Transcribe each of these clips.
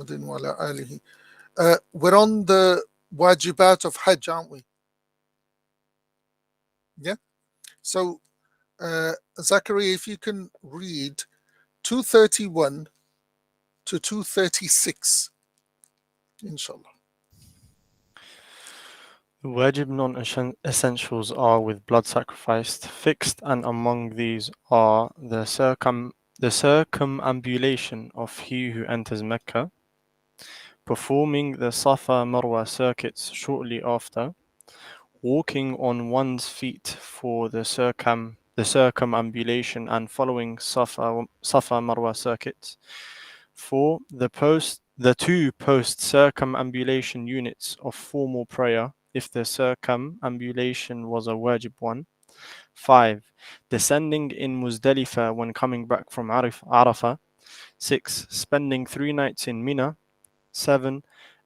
Muhammadin wa ala alihi. We're on the wajibat of Hajj, aren't we? Yeah. So, Zachary, if you can read 231 to 236, inshallah. The wajib non-essentials are with blood sacrificed fixed, and among these are the circumambulation of he who enters Mecca, performing the Safa Marwa circuits shortly after, walking on one's feet for the circumambulation and following Safa Marwa circuits. 4. The two post circumambulation units of formal prayer if the circumambulation was a wajib one. 5. Descending in Muzdalifah when coming back from Arafah. 6. Spending 3 nights in Mina. 7.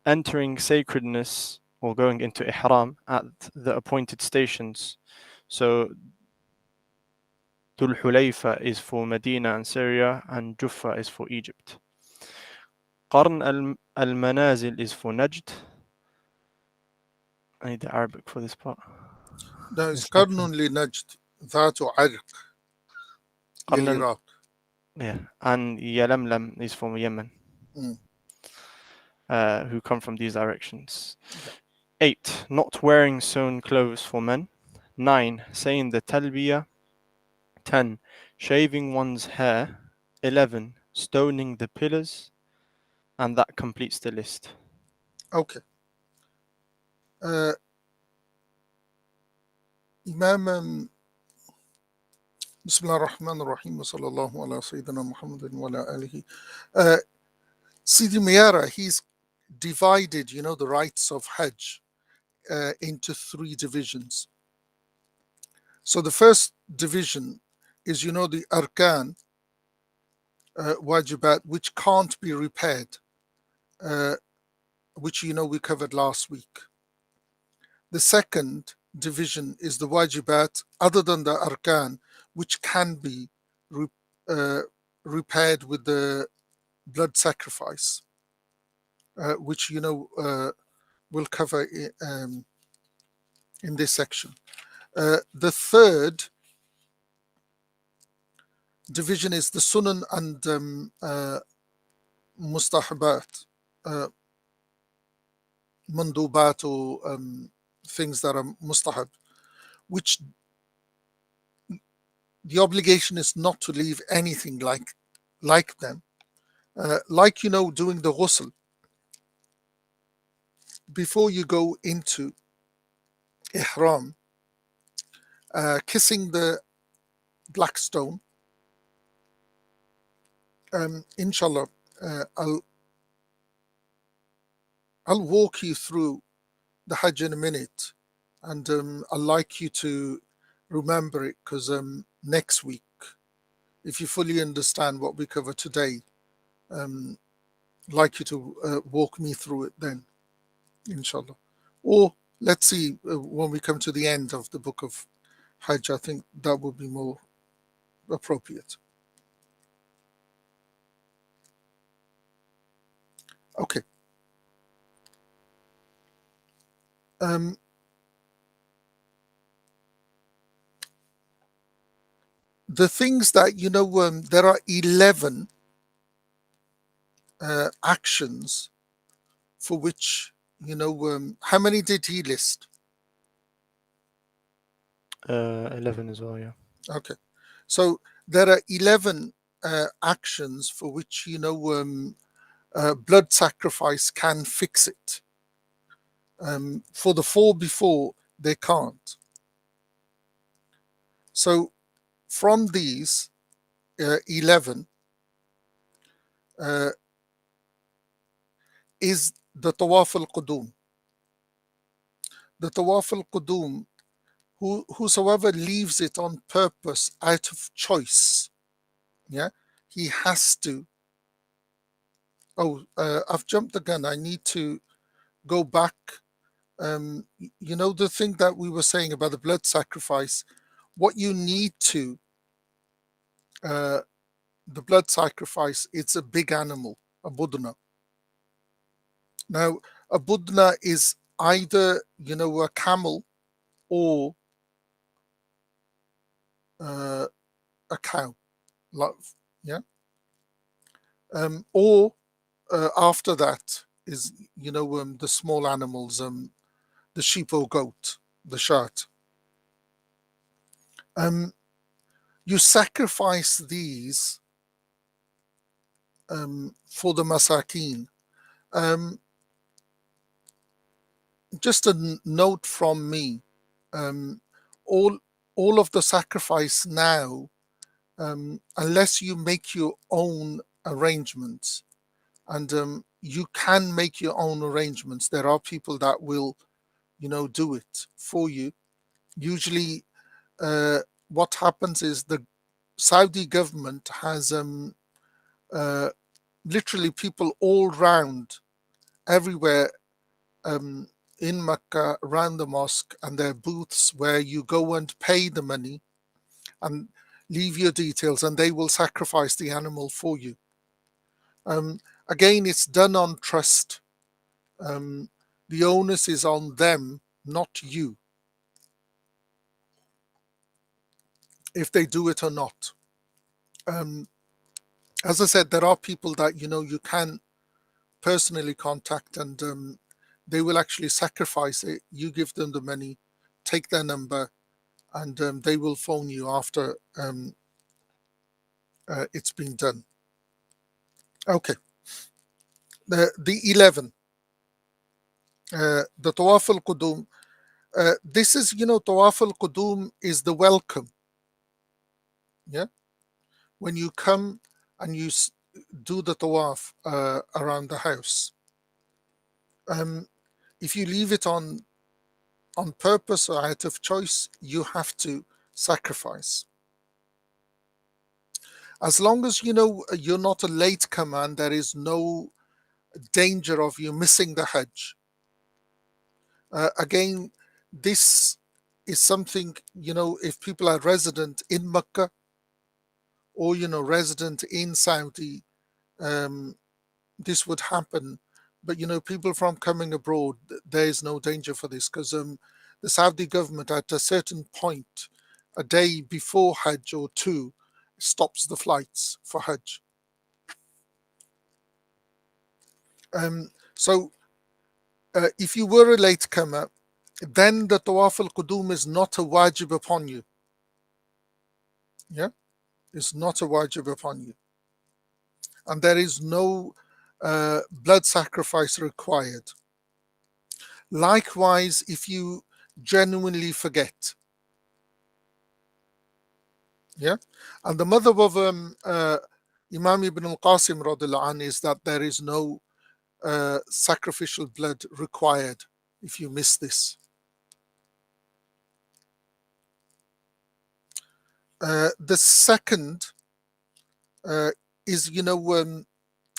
Entering sacredness or going into ihram at the appointed stations. So Dhul Hulayfa is for Medina and Syria, and Juffa is for Egypt. Qarn al-Manazil is for Najd. I need the Arabic for this part. No, it's Qarnun li Najd, Dhatu Arq, Iraq. Yeah, and Yalamlam is for Yemen, who come from these directions. 8. Not wearing sewn clothes for men. 9. Saying the Talbiyah. 10. Shaving one's hair. 11. Stoning the pillars. And that completes the list. Okay. Imam Bismillah ar-Rahman ar-Rahim wa sallallahu ala Sayyidina Muhammadin wa ala alihi. Sidi Meyara, he's divided, the rites of Hajj into 3 divisions. So the first division is, the arkan, wajibat, which can't be repaired, which, we covered last week. The second division is the wajibat, other than the arkan, which can be repaired with the blood sacrifice, which, we'll cover in this section. The third division is the sunan and mustahabat, mandubat, or things that are mustahab, which the obligation is not to leave anything like them. Like, doing the ghusl before you go into ihram, kissing the black stone. Inshallah, I'll walk you through the Hajj in a minute, and I'd like you to remember it, because next week, if you fully understand what we cover today, I'd like you to walk me through it then, inshallah. Or let's see, when we come to the end of the book of Hajj, I think that would be more appropriate. Okay. The things that, there are 11 actions for which, how many did he list? 11 as well, yeah. Okay. So there are 11 actions for which, blood sacrifice can fix it. For the 4 before, they can't. So from these 11 is the Tawaf al-Qudum. The Tawaf al-Qudum, whosoever leaves it on purpose out of choice, he has to. I've jumped the gun. I need to go back. The thing that we were saying about the blood sacrifice, what you need to, the blood sacrifice, it's a big animal, a budna. Now, a budna is either, a camel or a cow, yeah. Or after that is, the small animals, the sheep or goat, the shat. You sacrifice these for the masakin. Just a note from me. All of the sacrifice now, unless you make your own arrangements, and you can make your own arrangements. There are people that will, do it for you. Usually, what happens is the Saudi government has literally people all round, everywhere, in Mecca, around the mosque, and there are booths where you go and pay the money and leave your details, and they will sacrifice the animal for you. Again, it's done on trust. The onus is on them, not you, if they do it or not. As I said, there are people that you can personally contact, and they will actually sacrifice it. You give them the money, take their number, and they will phone you after it's been done. Okay. The 11, the Tawaf al-Qudum. This is, Tawaf al-Qudum is the welcome. Yeah. When you come and you do the Tawaf around the house. If you leave it on purpose or out of choice, you have to sacrifice. As long as you're not a late comer and there is no danger of you missing the Hajj. Again, this is something, if people are resident in Mecca or, resident in Saudi, this would happen. But, people from coming abroad, there is no danger for this, because the Saudi government at a certain point, a day before Hajj or two, stops the flights for Hajj. So if you were a late comer, then the Tawaf al-Qudum is not a wajib upon you. Yeah, it's not a wajib upon you. And there is no blood sacrifice required. Likewise, if you genuinely forget. Yeah, and the mother of Imam ibn al-Qasim radiallahu anh is that there is no sacrificial blood required if you miss this. The second is,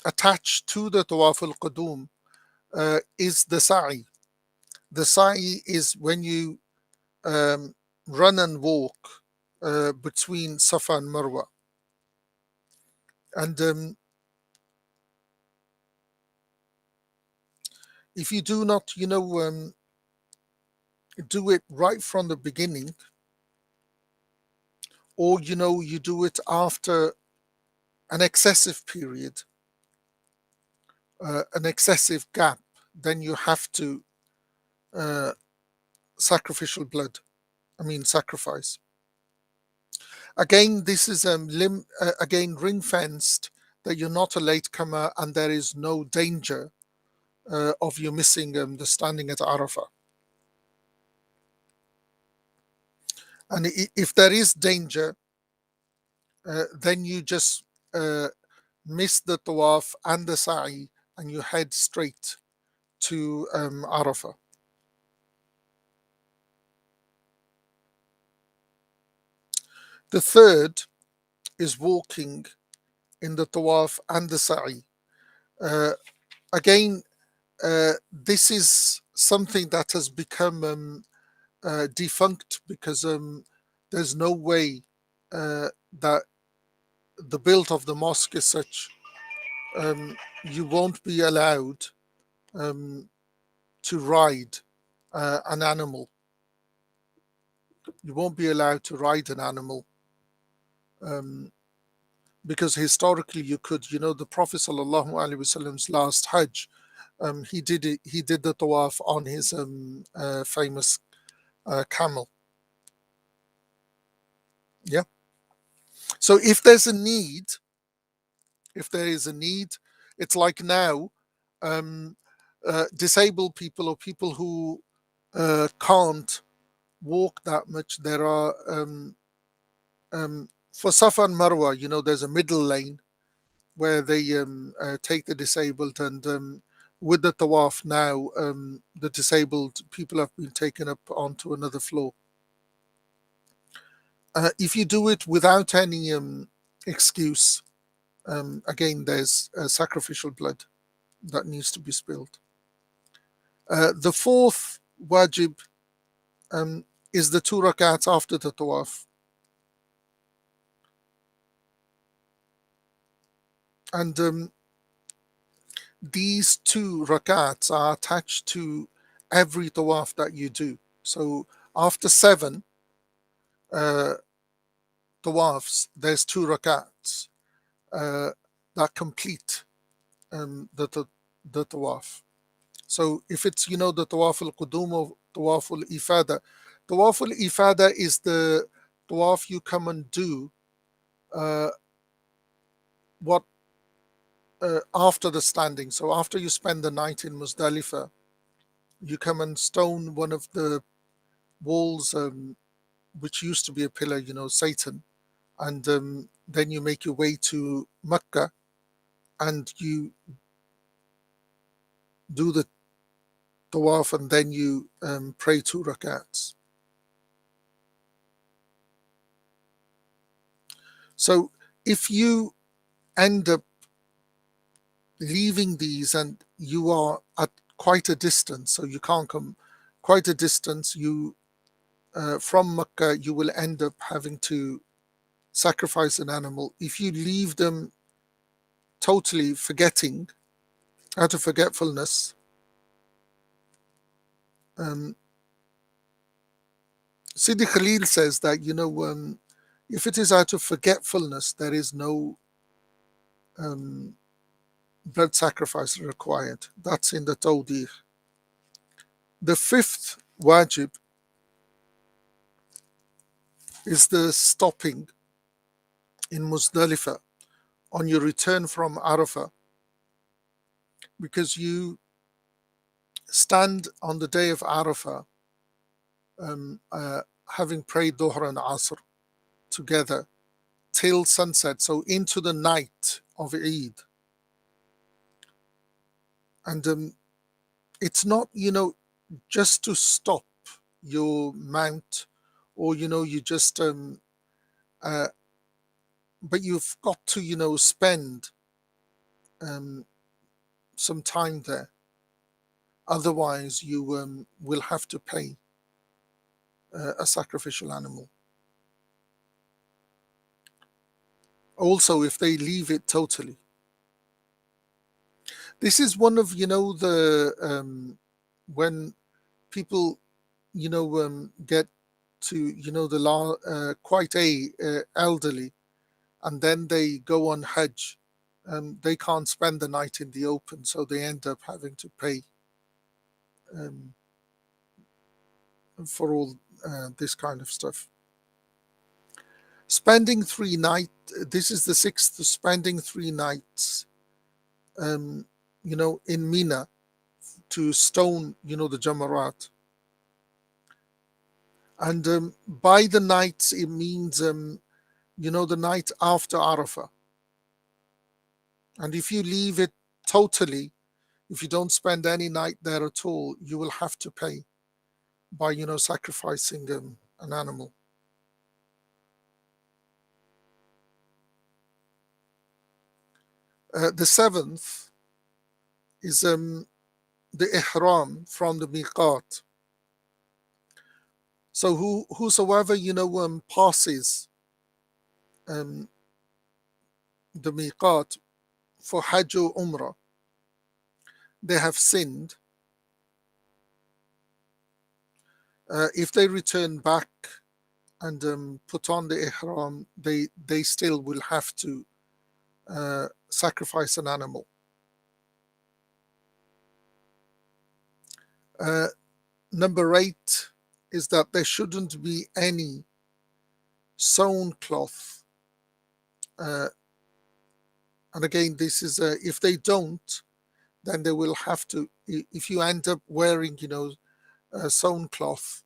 attached to the Tawaf al-Qudum is the sa'i. The sa'i is when you run and walk between Safa and Marwa. And if you do not, do it right from the beginning, or, you do it after an excessive period, an excessive gap, then you have to sacrifice. Again, this is again ring fenced, that you're not a late comer and there is no danger of you missing the standing at Arafah. And if there is danger, then you just miss the tawaf and the sa'i and you head straight to Arafah. The third is walking in the tawaf and the sa'i. Again, this is something that has become defunct, because there's no way that the build of the mosque is such, you won't be allowed to ride an animal. You won't be allowed to ride an animal, because historically you could. The Prophet sallallahu alaihi wasallam's last Hajj, he did the tawaf on his famous camel. Yeah. So if there is a need, it's like now, disabled people or people who can't walk that much. There are for Safa and Marwa, there's a middle lane where they take the disabled, and with the tawaf now, the disabled people have been taken up onto another floor. If you do it without any excuse, again, there's sacrificial blood that needs to be spilled. The fourth wajib is the 2 rakats after the tawaf. And these 2 rakats are attached to every tawaf that you do. So after 7 tawafs, there's 2 rakats that complete the tawaf. So if it's, the tawaf al-qudum or tawaf al-ifada, tawaf al-ifada is the tawaf you come and do after the standing. So after you spend the night in Muzdalifah, you come and stone one of the walls, which used to be a pillar, Satan, and then you make your way to Mecca, and you do the tawaf, and then you pray 2 rakats. So if you end up leaving these and you are at quite a distance, so you can't come quite a distance, you from Mecca, you will end up having to sacrifice an animal. If you leave them totally forgetting, out of forgetfulness, Sidi Khalil says that, if it is out of forgetfulness, there is no blood sacrifice required. That's in the Tawdih. The 5th wajib is the stopping in Muzdalifah on your return from Arafah, because you stand on the day of Arafah, having prayed Dhuhr and Asr together till sunset, so into the night of Eid. And it's not, just to stop your mount, or, you just, but you've got to, spend some time there. Otherwise, you will have to pay a sacrificial animal. Also, if they leave it totally. This is one of, the when people, get to, the quite elderly, and then they go on Hajj, they can't spend the night in the open, so they end up having to pay for all this kind of stuff. Spending 3 nights, this is the 6th, spending 3 nights, in Mina to stone, the Jamarat. And by the nights, it means, the night after Arafah. And if you leave it totally, if you don't spend any night there at all, you will have to pay by, sacrificing an animal. The 7th is the ihram from the miqat. So whosoever, passes the miqat for Hajj or Umrah, they have sinned, if they return back and put on the ihram, they still will have to sacrifice an animal. Number 8 is that there shouldn't be any sewn cloth. And again, this is if they don't, then they will have to. If you end up wearing, sewn cloth,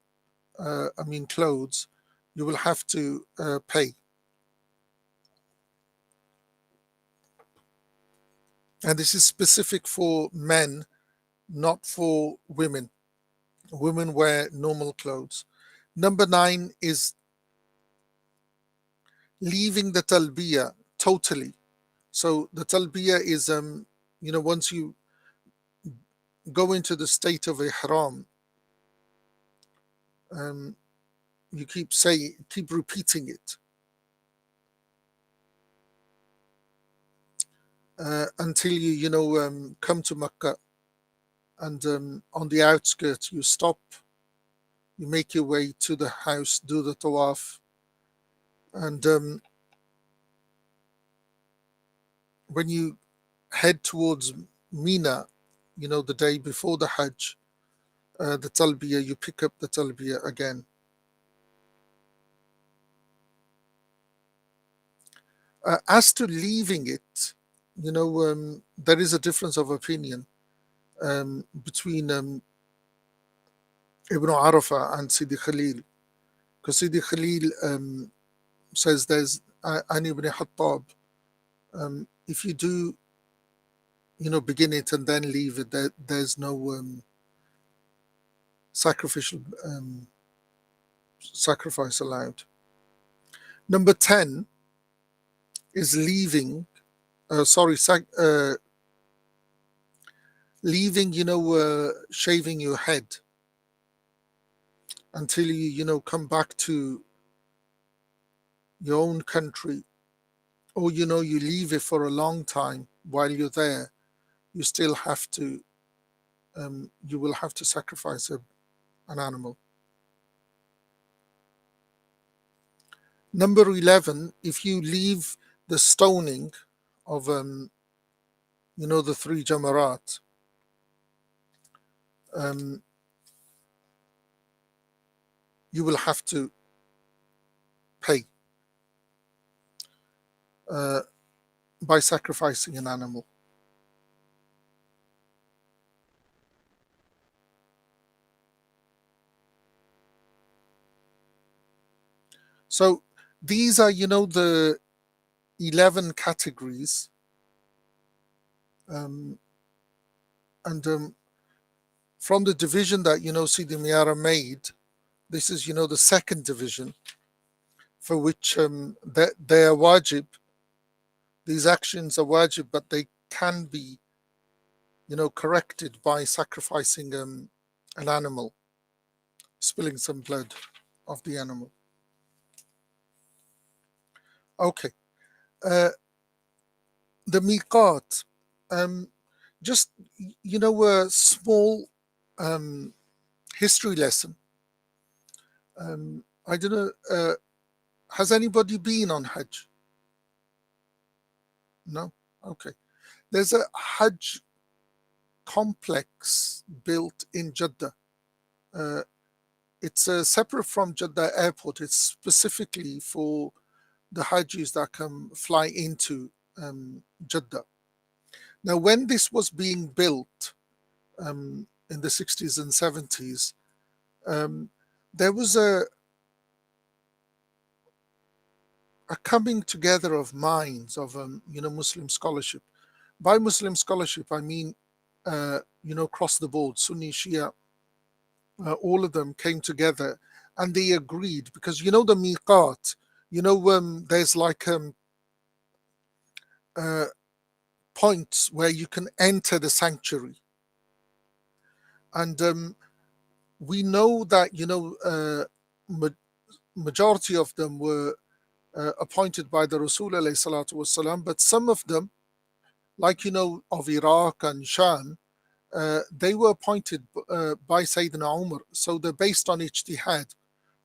clothes, you will have to pay. And this is specific for men, not for women. Women wear normal clothes. Number 9 is leaving the talbiyah totally. So the talbiyah is, once you go into the state of ihram, you keep repeating it until you come to Makkah, and on the outskirts you stop, you make your way to the house, do the tawaf, and when you head towards Mina, the day before the Hajj, the talbiyah, you pick up the talbiyah again. As to leaving it, there is a difference of opinion between Ibn Arafah and Sidi Khalil, because Sidi Khalil says there's an Ibn Hattab, if you do begin it and then leave it, there's no sacrifice allowed. Number 10 is leaving shaving your head until you come back to your own country, or you leave it for a long time. While you're there, you still have to you will have to sacrifice an animal. Number 11, if you leave the stoning of the 3 jamarat, you will have to pay by sacrificing an animal. So these are, the 11 categories. And from the division that, Sidi Meyara made, this is, the second division, for which they are wajib. These actions are wajib, but they can be, corrected by sacrificing an animal, spilling some blood of the animal. Okay. The miqat, just, a small history lesson. I don't know, has anybody been on Hajj? No? Okay. There's a Hajj complex built in Jeddah. It's separate from Jeddah airport. It's specifically for the Hajjis that fly into Jeddah. Now, when this was being built in the 60s and 70s, there was a coming together of minds of Muslim scholarship. By Muslim scholarship, I mean across the board, Sunni, Shia, all of them came together and they agreed, because the miqat, there's like points where you can enter the sanctuary, and we know that majority of them were appointed by the Rasul alayhi salatu wasalam, but some of them, like of Iraq and Sham, they were appointed by Sayyidina Umar. So they're based on ijtihad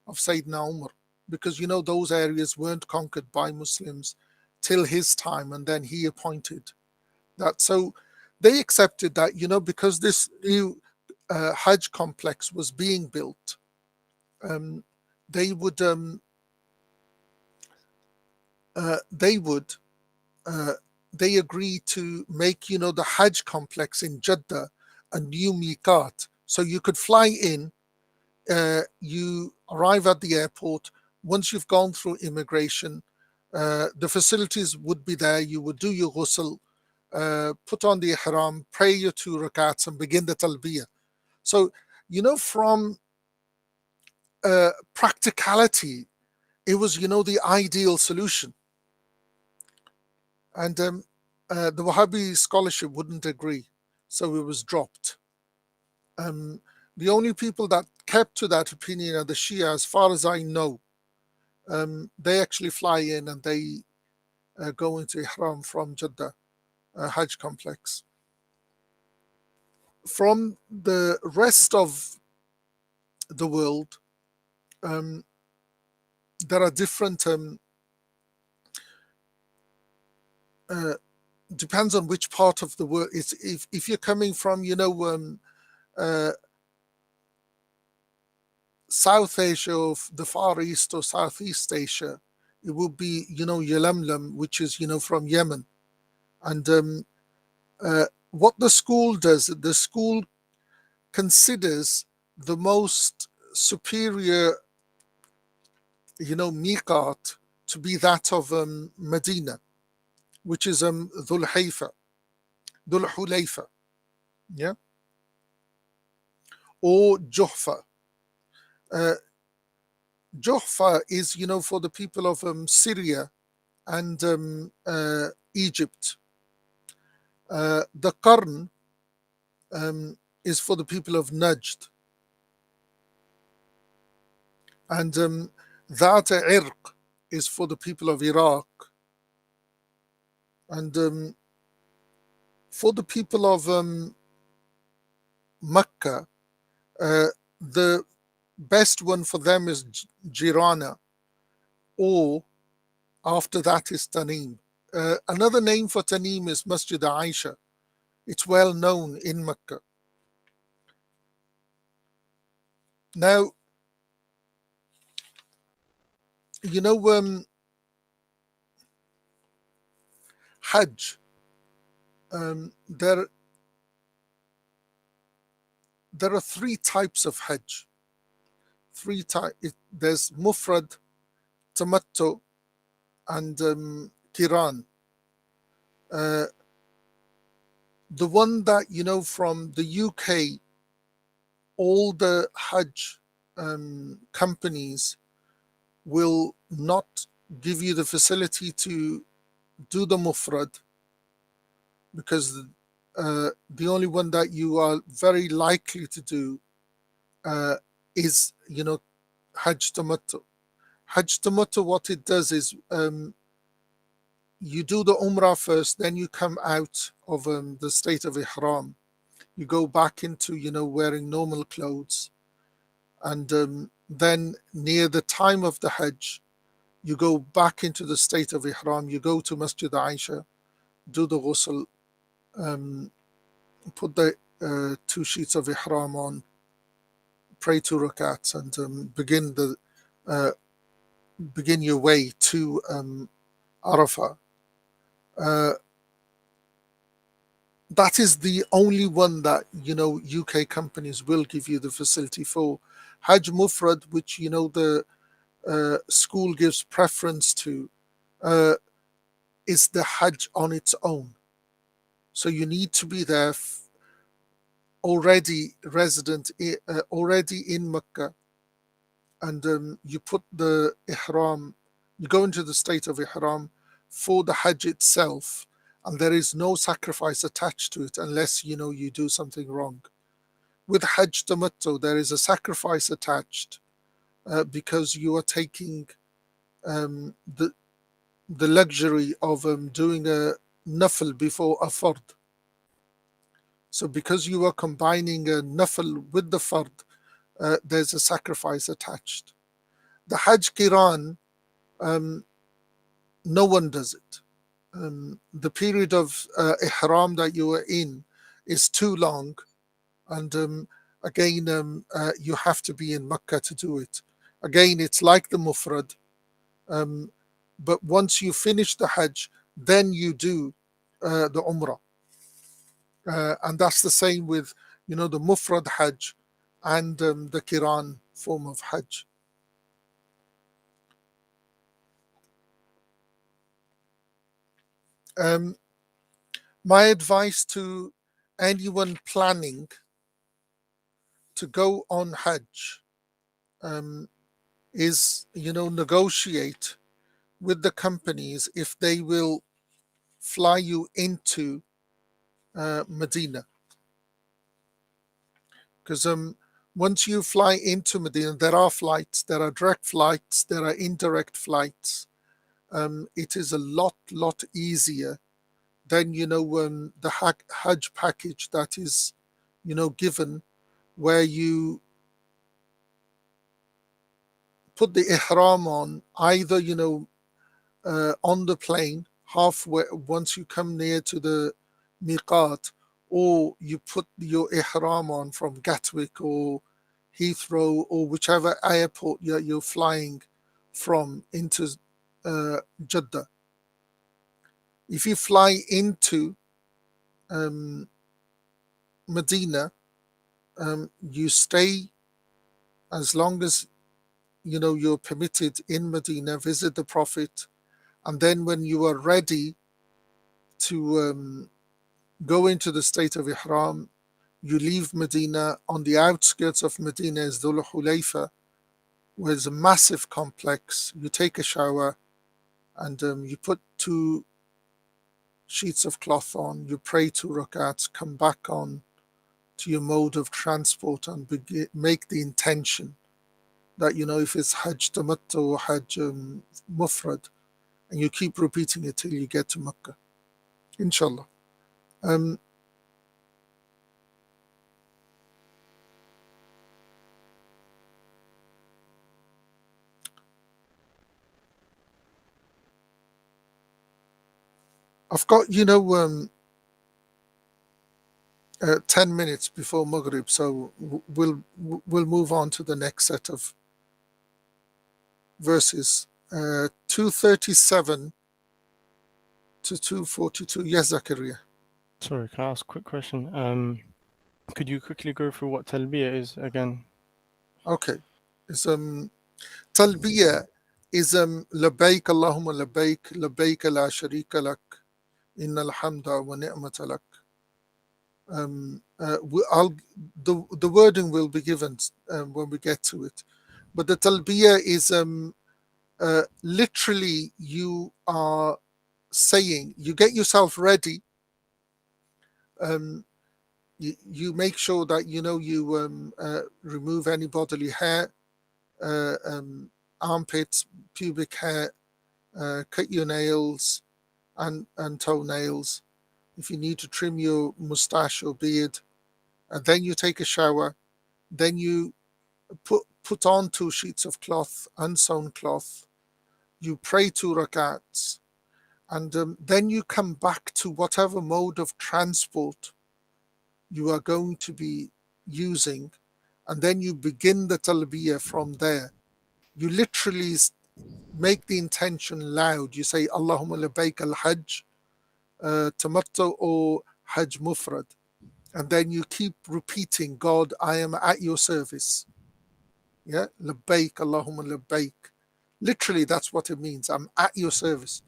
of Sayyidina Umar, because those areas weren't conquered by Muslims till his time, and then he appointed that. So they accepted that, because this new Hajj complex was being built, they would they agreed to make the Hajj complex in Jeddah a new miqat, so you could fly in, you arrive at the airport. Once you've gone through immigration, the facilities would be there. You would do your ghusl, put on the ihram, pray your 2 rakats, and begin the talbiyah. So from practicality, it was the ideal solution. And the Wahhabi scholarship wouldn't agree, so it was dropped. The only people that kept to that opinion are the Shia, as far as I know. They actually fly in and they go into Ihram from Jeddah Hajj complex. From the rest of the world, there are different, depends on which part of the world. If you're coming from, South Asia or the Far East or Southeast Asia, it would be, Yalamlam, which is, from Yemen. And what the school does, the school considers the most superior, miqat to be that of Medina, which is Dhul Hulayfa, yeah, or Juhfa. Juhfa is, for the people of Syria and Egypt. The Qarn is for the people of Najd. And Dhat Irq is for the people of Iraq. And for the people of Mecca, the best one for them is Jirana, or after that is Tanim. Another name for Tanim is Masjid Aisha. It's well known in Mecca. Now, Hajj, there are 3 types of Hajj. There's Mufrad, Tamattu, and Kiran. The one that, from the UK, all the Hajj companies will not give you the facility to do the Mufrad, because the only one that you are very likely to do is, Hajj Tamattu. Hajj Tamattu, what it does is you do the Umrah first, then you come out of the state of Ihram. You go back into, wearing normal clothes. And then near the time of the Hajj, you go back into the state of Ihram. You go to Masjid Aisha, do the ghusl, put the 2 sheets of Ihram on, pray 2 rakats, and begin your way to Arafah. That is the only one that, UK companies will give you the facility for. Hajj Mufrad, which, the school gives preference to, is the Hajj on its own. So you need to be there already resident, already in Mecca, and you put the Ihram, you go into the state of Ihram for the Hajj itself, and there is no sacrifice attached to it unless, you do something wrong. With Hajj Tamattu, there is a sacrifice attached because you are taking the luxury of doing a nafil before a fard. So because you are combining a nafl with the fard, there's a sacrifice attached. The Hajj Qiran, no one does it. The period of ihram that you are in is too long, and again, you have to be in Mecca to do it. Again, it's like the mufrad, but once you finish the Hajj, then you do the Umrah, and that's the same with the mufrad Hajj and the Qiran form of Hajj. My advice to anyone planning to go on Hajj is, negotiate with the companies if they will fly you into Medina. Because once you fly into Medina, there are flights, there are direct flights, there are indirect flights. It is a lot easier than, the Hajj package that is, given, where you put the ihram on either, on the plane halfway once you come near to the miqat, or you put your ihram on from Gatwick or Heathrow or whichever airport you're flying from into Jeddah. If you fly into Medina, you stay as long as you're permitted in Medina, visit the Prophet, and then when you are ready to go into the state of Ihram, you leave Medina. On the outskirts of Medina is Dhul Hulayfa, where there's a massive complex. You take a shower and you put 2 sheets of cloth on, you pray 2 rakats, come back on to your mode of transport and make the intention that, if it's Hajj Tamattu or Hajj Mufrad, and you keep repeating it till you get to Makkah, inshallah. I've got 10 minutes before Maghrib, so we'll move on to the next set of verses. 237 to 242. Yes, Zakaria. Sorry, can I ask a quick question? Could you quickly go through what talbiyah is again? Okay. It's talbiyah is labbaik Allahumma labbaik la sharika lak, innal hamda wa ni'mata lak. The wording will be given when we get to it, but the talbiyah is literally you are saying, you get yourself ready, you make sure that you remove any bodily hair, armpits, pubic hair, cut your nails and toenails. If you need to trim your mustache or beard, and then you take a shower, then you put on 2 sheets of cloth, unsewn cloth, you pray 2 rakats, and then you come back to whatever mode of transport you are going to be using, and then you begin the talbiyah from there. You literally make the intention loud. You say Allahumma labbaik al-Hajj tamattu or Hajj Mufrad, and then you keep repeating, God, I am at your service. Yeah, labbaik Allahumma labbaik. Literally, that's what it means. I'm at your service.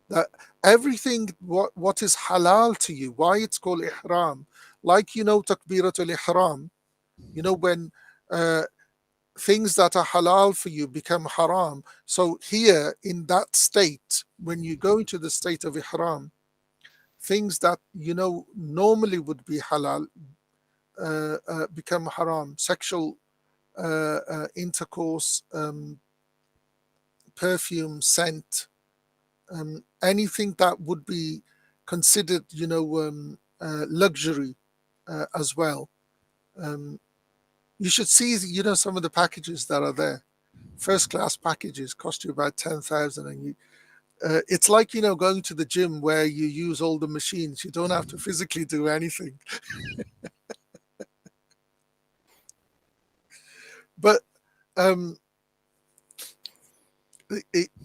That everything what is halal to you, why it's called ihram, like takbiratul ihram, when things that are halal for you become haram. So here in that state, when you go into the state of ihram, things that normally would be halal become haram. Sexual intercourse, perfume, scent, anything that would be considered luxury as well. You should see, some of the packages that are there. First class packages cost you about 10,000, and it's like going to the gym where you use all the machines. You don't have to physically do anything. But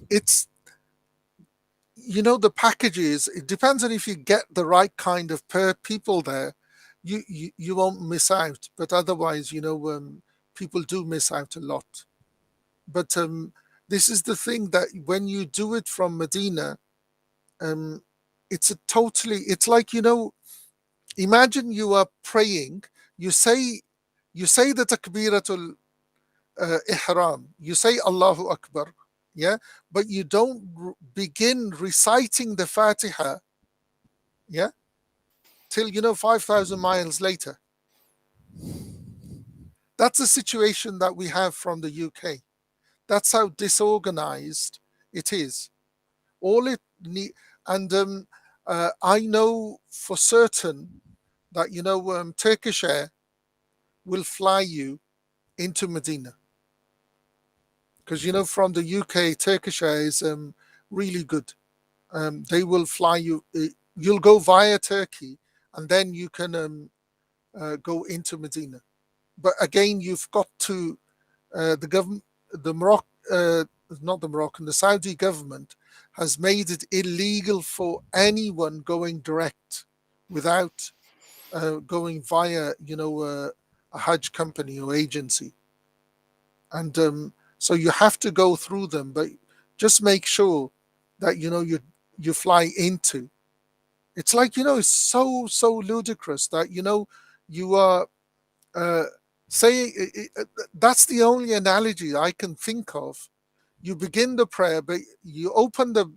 it's the packages. It depends on if you get the right kind of people there. You won't miss out. But otherwise, people do miss out a lot. But this is the thing, that when you do it from Medina, it's like, imagine you are praying, you say the takbiratul ihram, you say Allahu Akbar, yeah, but you don't begin reciting the Fatiha, yeah, till 5,000 miles later. That's the situation that we have from the UK. That's how disorganized it is. All it need, and I know for certain that Turkish Air will fly you into Medina, because from the UK, Turkish Air is really good. They will fly you. You'll go via Turkey, and then you can go into Medina. But again, you've got to the government, the Morocco, not the Moroccan, the Saudi government has made it illegal for anyone going direct without going via, a Hajj company or agency. And so you have to go through them, but just make sure that, you fly into. It's like, it's so ludicrous that, you are saying, that's the only analogy I can think of. You begin the prayer, but you open the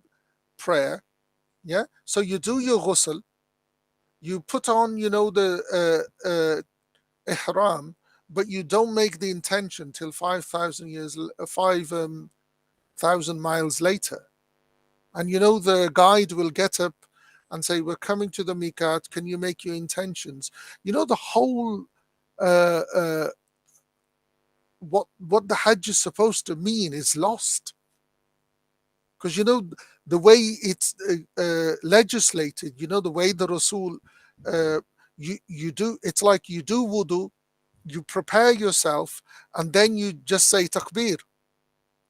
prayer, yeah? So you do your ghusl, you put on, the ihram, but you don't make the intention till 5,000 miles later. And the guide will get up and say, we're coming to the miqat, can you make your intentions? The whole what the Hajj is supposed to mean is lost. Because the way it's legislated, the way the Rasul, you do, it's like you do wudu, you prepare yourself, and then you just say takbir,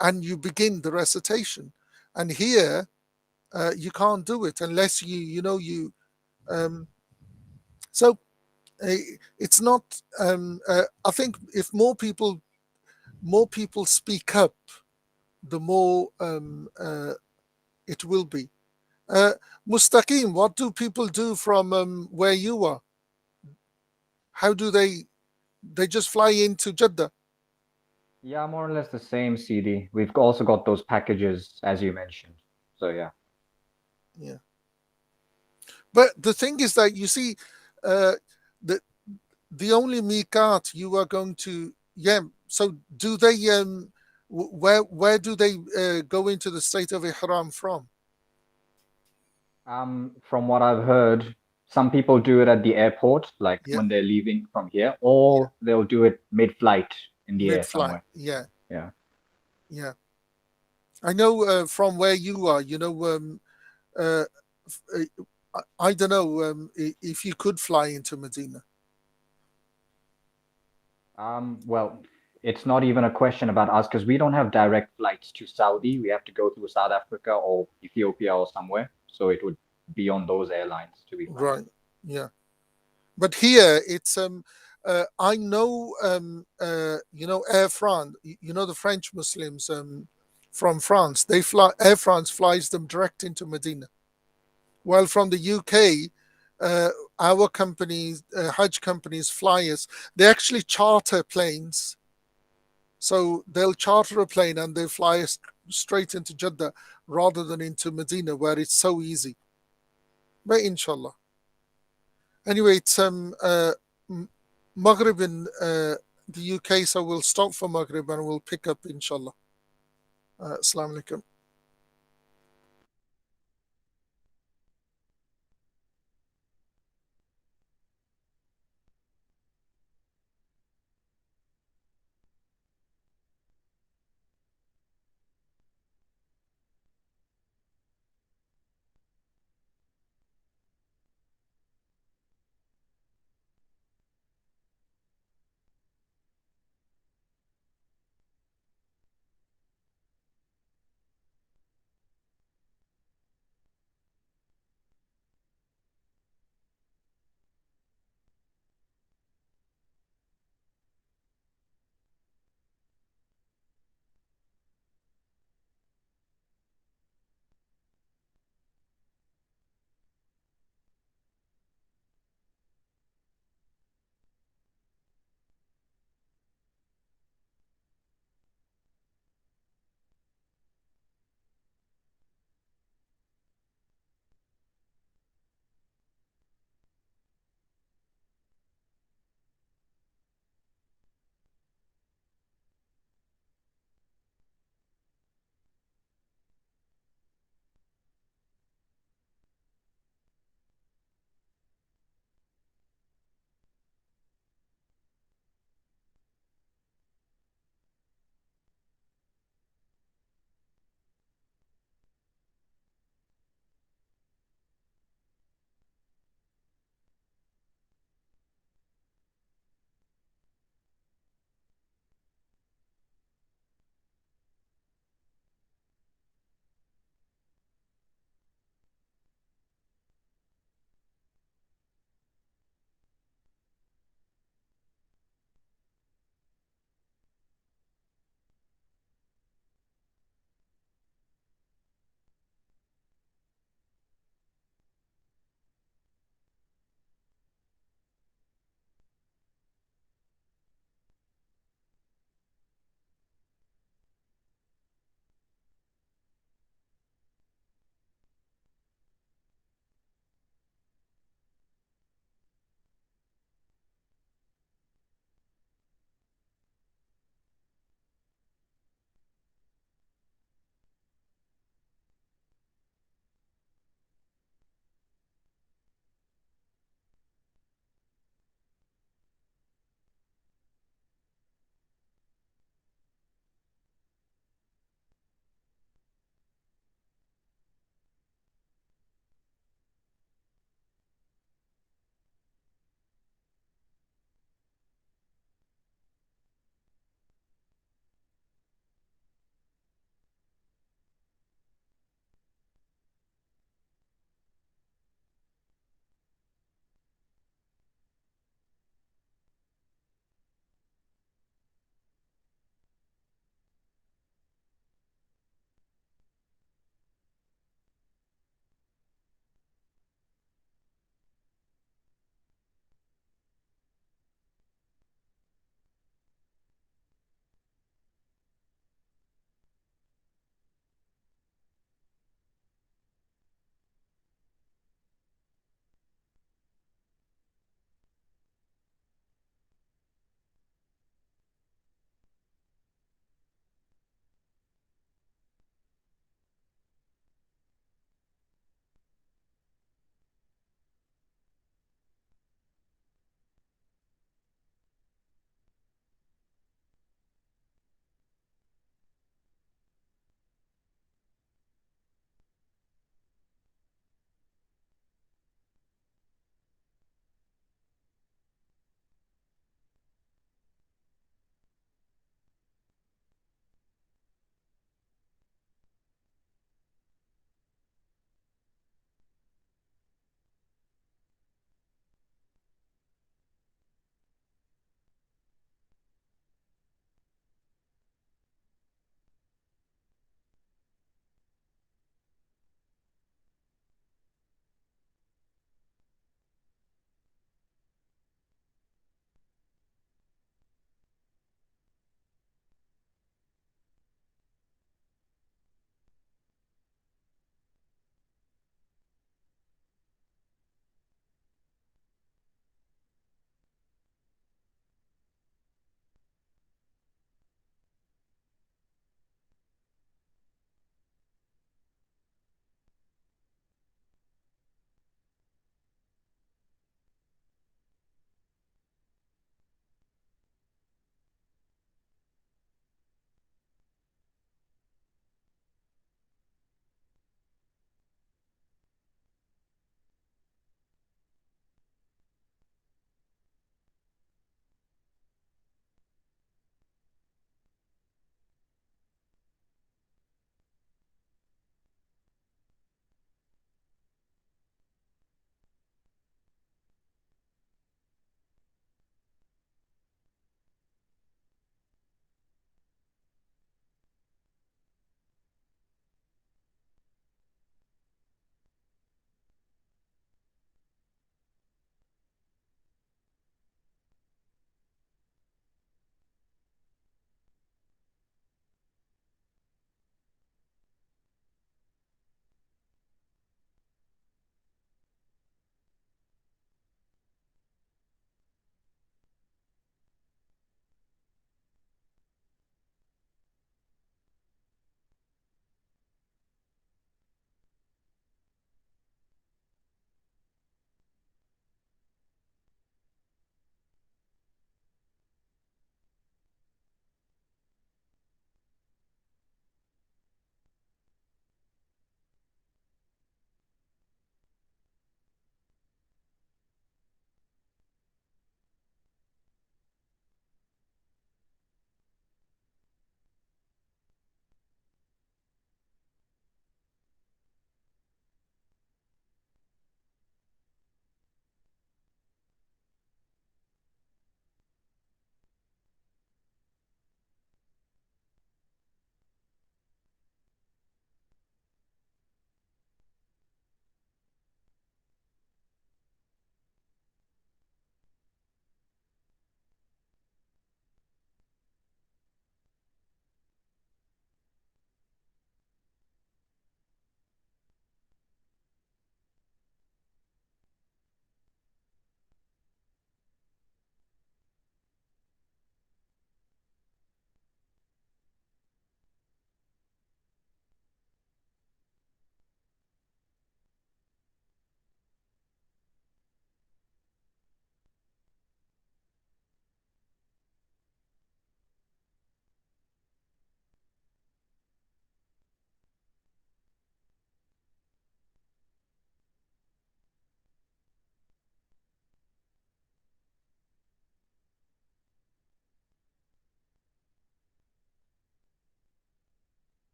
and you begin the recitation. And here, you can't do it unless you. So it's not. I think if more people speak up, the more it will be. Mustaqim, what do people do from where you are? How do they just fly into Jeddah? Yeah, more or less the same, CD. We've also got those packages, as you mentioned. So yeah. Yeah. But the thing is that you see, the only miqat you are going to, yeah. So do they? Where do they go into the state of ihram from? From what I've heard, some people do it at the airport, like Yeah. when they're leaving from here, or they'll do it mid-flight in the air Mid-flight. somewhere. Yeah. Yeah. Yeah. I know from where you are, uh, I don't know if you could fly into Medina. Well, it's not even a question about us because we don't have direct flights to Saudi. We have to go through South Africa or Ethiopia or somewhere. So it would be on those airlines, to be frank. Right. Yeah. But here it's I know Air France, the French Muslims from France, they fly, Air France flies them direct into Medina. While from the UK, our companies, Hajj companies, fly us. They actually charter planes. So they'll charter a plane and they fly us straight into Jeddah rather than into Medina, where it's so easy. But inshallah. Anyway, it's Maghrib in the UK, so we'll stop for Maghrib and we'll pick up inshallah. Assalamu alaikum.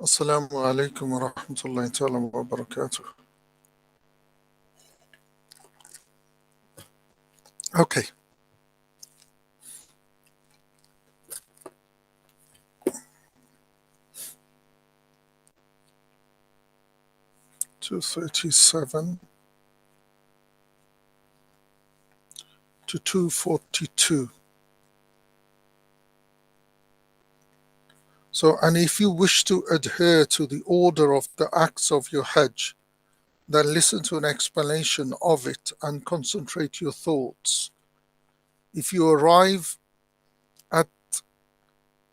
Assalamu alaikum wa rahmatullahi ta'ala wa barakatuh. Okay. (237) to 242. So, and if you wish to adhere to the order of the acts of your Hajj, then listen to an explanation of it and concentrate your thoughts. If you arrive at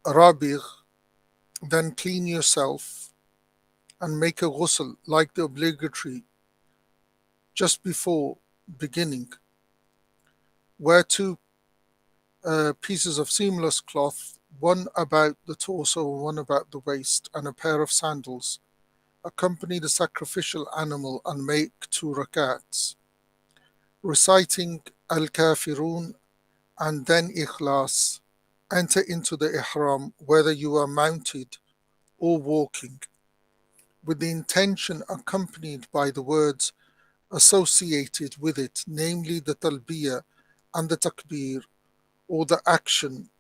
Rabi', then clean yourself and make a ghusl like the obligatory just before beginning. Wear two pieces of seamless cloth, one about the torso, one about the waist, and a pair of sandals. Accompany the sacrificial animal and make 2 rakats, reciting al-Kafirun and then Ikhlas. Enter into the ihram whether you are mounted or walking, with the intention accompanied by the words associated with it, namely the talbiyah and the takbir, or the action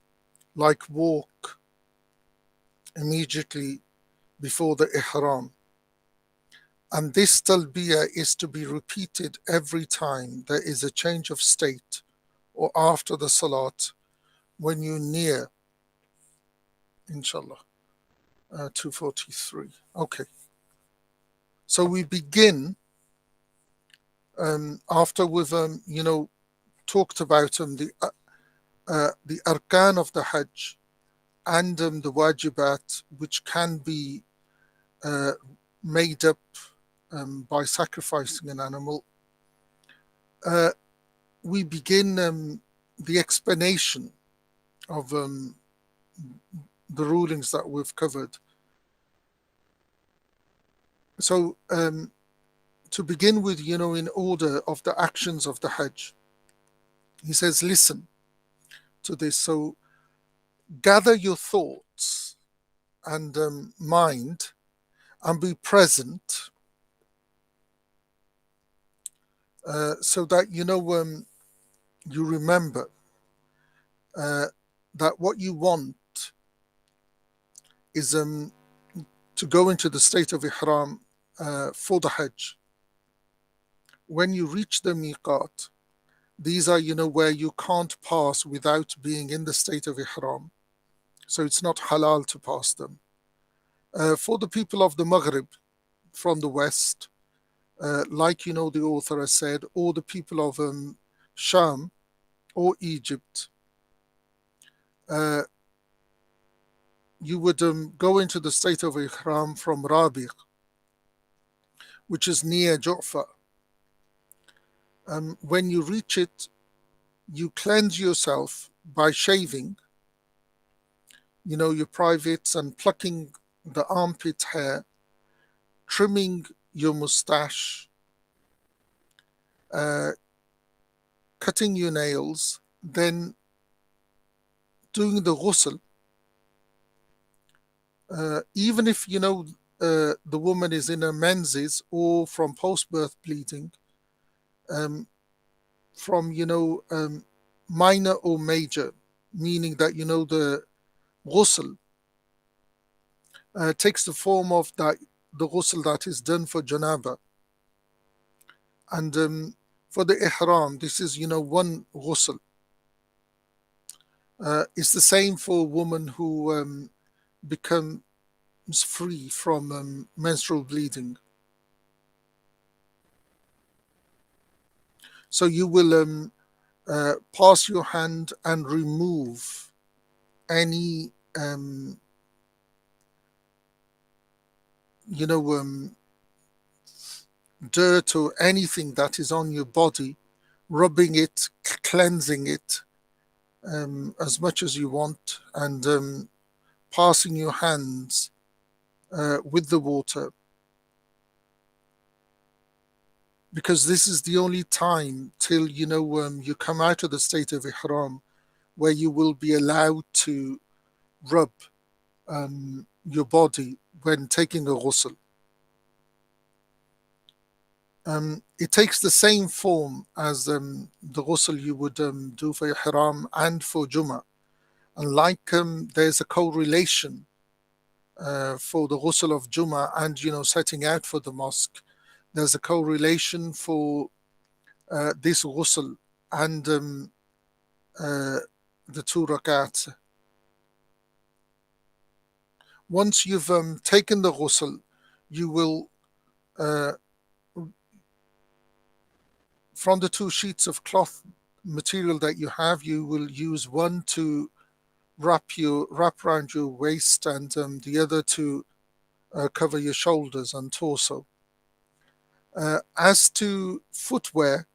like walk immediately before the ihram. And this talbiyah is to be repeated every time there is a change of state or after the salat when you near, inshallah. 243. Okay. So we begin after we've talked about the arkan of the Hajj and the wajibat, which can be made up by sacrificing an animal. We begin the explanation of the rulings that we've covered. So to begin with, in order of the actions of the Hajj, he says, listen to this. So gather your thoughts and mind and be present so that you remember that what you want is to go into the state of ihram for the Hajj. When you reach the miqat, these are where you can't pass without being in the state of ihram, so it's not halal to pass them. For the people of the Maghrib from the west, like the author has said, or the people of Sham or Egypt, you would go into the state of ihram from Rabi', which is near Ju'fa. When you reach it, you cleanse yourself by shaving, your privates, and plucking the armpit hair, trimming your mustache, cutting your nails, then doing the ghusl. Even if the woman is in her menses or from post-birth bleeding, from minor or major, meaning that the ghusl takes the form of the ghusl that is done for janaba, and for the ihram this is one ghusl. It's the same for a woman who becomes free from menstrual bleeding. So you will pass your hand and remove any dirt or anything that is on your body, rubbing it, cleansing it as much as you want, and passing your hands with the water, because this is the only time till you come out of the state of ihram where you will be allowed to rub your body when taking a ghusl. It takes the same form as the ghusl you would do for ihram and for Jummah. And like there's a correlation for the ghusl of Jummah and setting out for the mosque, there's a correlation for this ghusl and the 2 rak'at. Once you've taken the ghusl, you will from the 2 sheets of cloth material that you have, you will use one to wrap around your waist and the other to cover your shoulders and torso. As to footwear,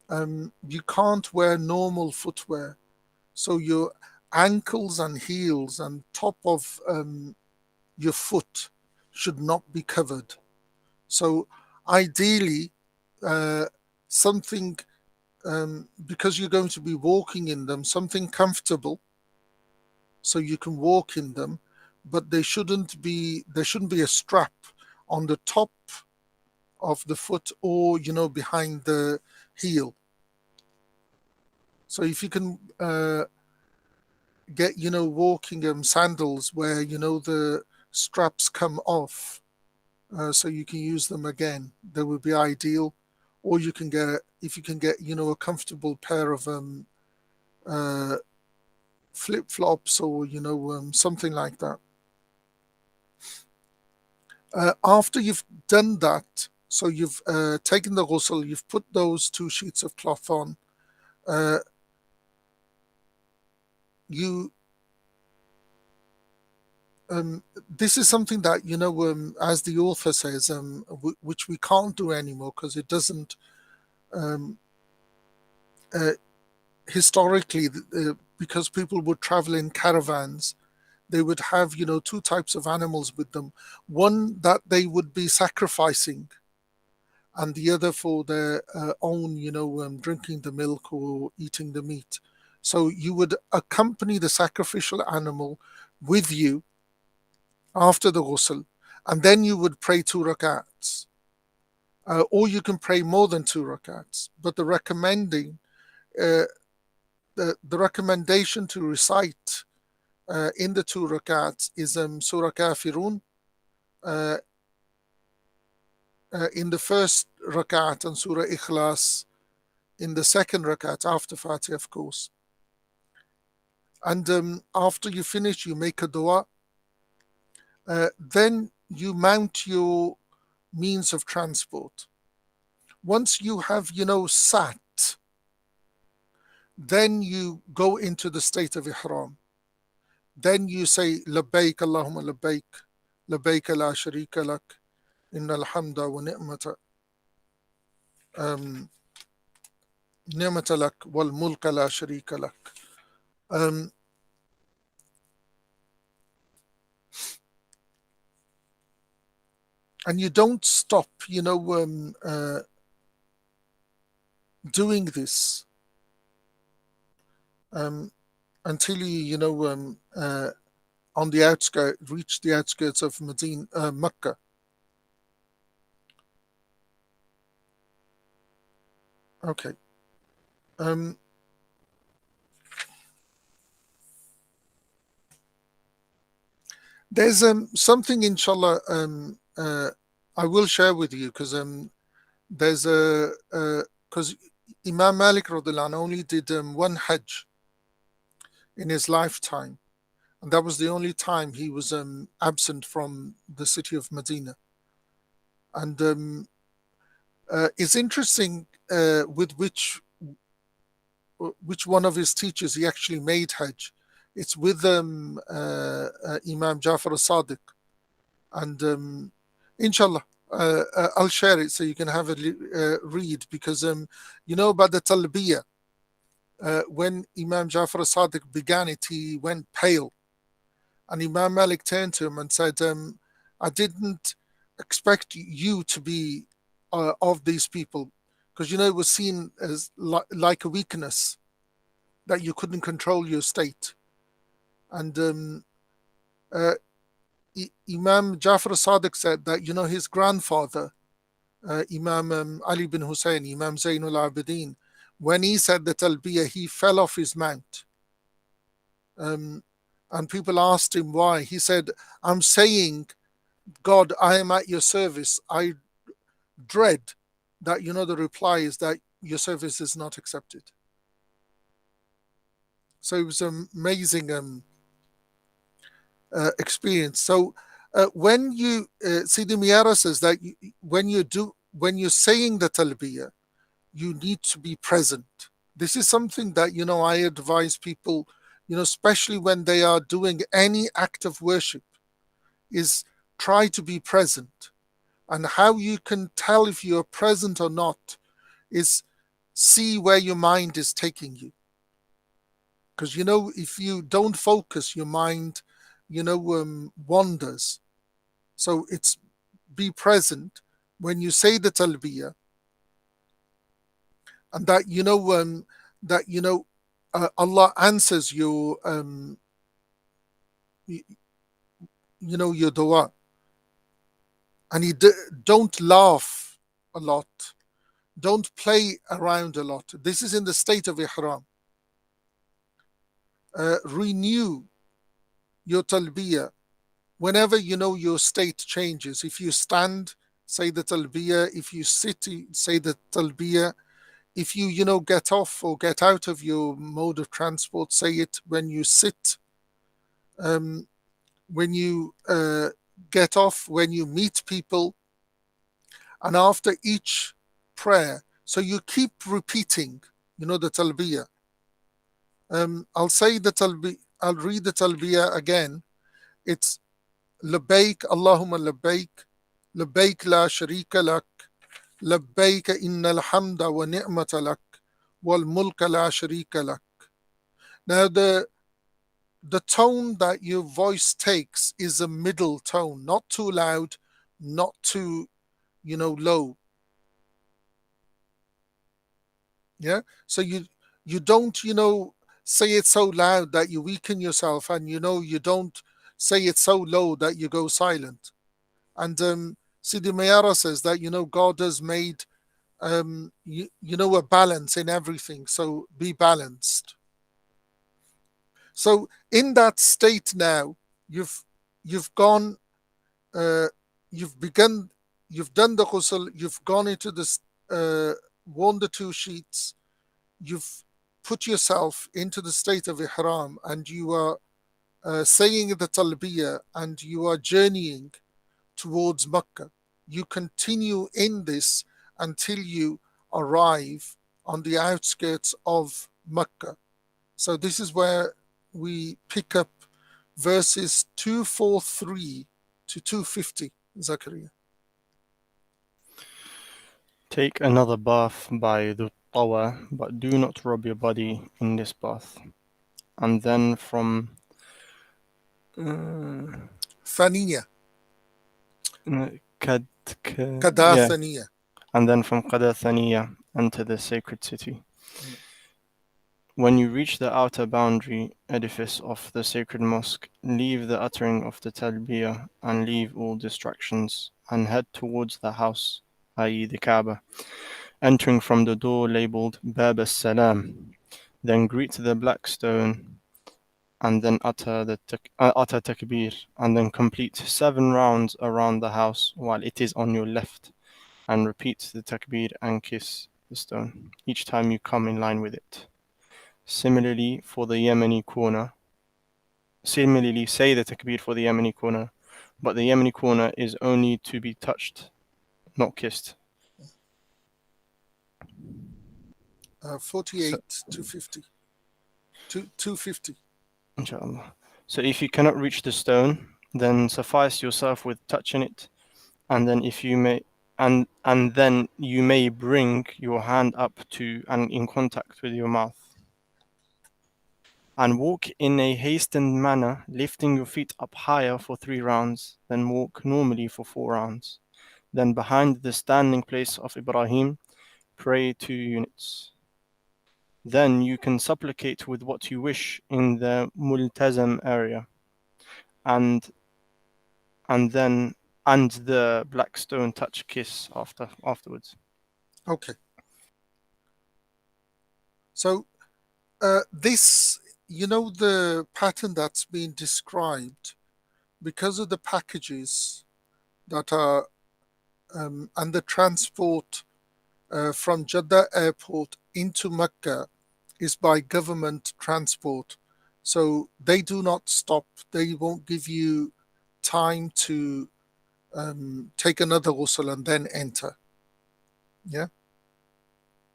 you can't wear normal footwear, so your ankles and heels and top of your foot should not be covered. So ideally something, because you're going to be walking in them, something comfortable so you can walk in them, but there shouldn't be a strap on the top of the foot or behind the heel. So if you can get walking sandals where the straps come off, so you can use them again, that would be ideal. Or you can get, if you can get a comfortable pair of flip-flops or something like that. After you've done that, so you've taken the ghusl, you've put those 2 sheets of cloth on, this is something that as the author says, which we can't do anymore because it doesn't historically, because people would travel in caravans, they would have 2 types of animals with them, one that they would be sacrificing and the other for their own drinking the milk or eating the meat. So you would accompany the sacrificial animal with you after the ghusl, and then you would pray 2 rak'ats. Or you can pray more than 2 rak'ats. But the recommendation to recite in the 2 rak'ats is Surah Kafirun in the first rak'at and Surah Ikhlas in the second rak'at after Fatiha, of course. And after you finish, you make a dua. Then you mount your means of transport. Once you have, sat, then you go into the state of ihram. Then you say, Labbaik Allahumma labbaik, labbaik la sharika lak, inna alhamda wa ni'mata lak, wal mulka la sharika lak. And you don't stop, doing this until you, on the outskirts, reach the outskirts of Mecca. Okay. There's something, inshallah, I will share with you, because there's because Imam Malik radiallahu anhu only did 1 Hajj in his lifetime, and that was the only time he was absent from the city of Medina. And it's interesting with which one of his teachers he actually made Hajj. It's with Imam Jafar al-Sadiq, and inshallah I'll share it so you can have a read, because about the talbiyah, when Imam Jafar al-Sadiq began it, he went pale, and Imam Malik turned to him and said, I didn't expect you to be of these people, because it was seen as like a weakness that you couldn't control your state. And Imam Jafar Sadiq said that, his grandfather, Imam Ali bin Hussein, Imam Zainul Abidin, when he said the talbiyah, he fell off his mount. And people asked him why. He said, I'm saying, God, I am at your service. I dread that, the reply is that your service is not accepted. So it was an amazing experience. So when you, Sidi Meyara says that when you're saying the talbiyah, you need to be present. This is something that, I advise people, especially when they are doing any act of worship, is try to be present. And how you can tell if you're present or not is see where your mind is taking you. Because, if you don't focus, your mind, wanders. So it's be present when you say the talbiyah, and that, Allah answers your, your dua. And don't laugh a lot. Don't play around a lot. This is in the state of ihram. Renew your talbiyah whenever your state changes. If you stand, say the talbiyah. If you sit, say the talbiyah. If you get off or get out of your mode of transport, say it. When you sit, when you get off, when you meet people, and after each prayer. So you keep repeating, the talbiyah. I'll say the talbiyah. I'll read the talbiyah again. It's labbaik Allahumma labbaik, labbaik la sharika lak, labbaik innal hamda wa ni'mata lak, wal mulka la sharika lak. Now the tone that your voice takes is a middle tone, not too loud, not too, low. Yeah. So you don't, say it so loud that you weaken yourself, and you don't say it so low that you go silent. And Sidi Mayara says that, God has made a balance in everything. So be balanced. So in that state now, you've gone, you've done the ghusl, you've gone into this, worn the 2 sheets, you've put yourself into the state of ihram, and you are saying the talbiyah, and you are journeying towards Mecca. You continue in this until you arrive on the outskirts of Mecca. So this is where we pick up verses 243 to 250, Zakaria. Take another bath by the tawa, but do not rub your body in this bath. And then from Thaniya, Kad, Kada yeah, Thaniya. and then from Qada Thaniya enter the sacred city. When you reach the outer boundary edifice of the sacred mosque, leave the uttering of the talbiyah and leave all distractions, and head towards the house, i.e. the Kaaba, entering from the door labeled Bab as-Salam. Then greet the black stone, and then utter takbir, and then complete 7 rounds around the house while it is on your left, and repeat the takbir and kiss the stone each time you come in line with it. Similarly, say the takbir for the Yemeni corner, but the Yemeni corner is only to be touched, not kissed. 48 to 50. 250. Inshallah. So if you cannot reach the stone, then suffice yourself with touching it, and then if you may, and then you may bring your hand up to and in contact with your mouth. And walk in a hastened manner, lifting your feet up higher for 3 rounds, then walk normally for 4 rounds. Then behind the standing place of Ibrahim, pray 2 units. Then you can supplicate with what you wish in the multazam area. And and the black stone touch kiss afterwards. Okay. So this, the pattern that's been described, because of the packages that are and the transport from Jeddah airport into Mecca is by government transport. So they do not stop. They won't give you time to take another ghusl and then enter. Yeah.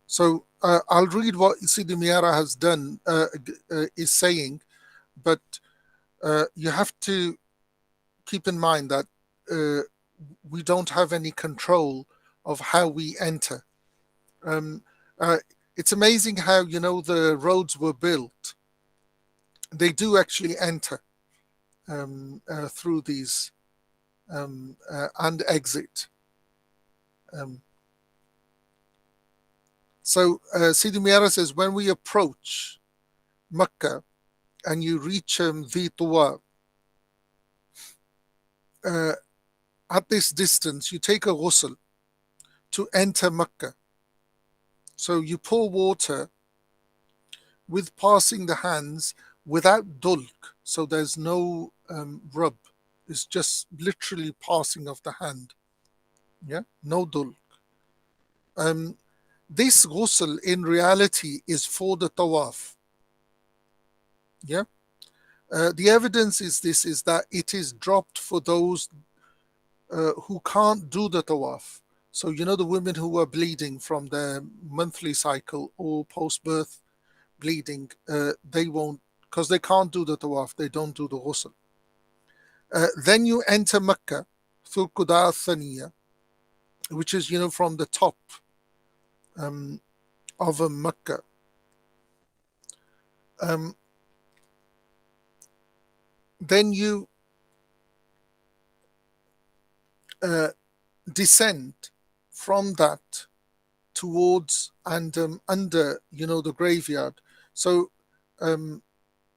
So I'll read what Sidi Meyara has done, is saying, but you have to keep in mind that we don't have any control of how we enter. Um, it's amazing how, the roads were built. They do actually enter through these and exit. So Sidi Mayara says, when we approach Mecca and you reach the Tuwa, at this distance, you take a ghusl to enter Mecca. So you pour water with passing the hands without dulk. So there's no rub. It's just literally passing of the hand. Yeah, no dulk. This ghusl in reality is for the tawaf. Yeah. The evidence is that it is dropped for those who can't do the tawaf. So, the women who are bleeding from their monthly cycle or post-birth bleeding, they won't, because they can't do the tawaf, they don't do the ghusl. Then you enter Mecca through Qudaa Thaniya, which is, from the top of Mecca. Then you descend from that towards and under, the graveyard. So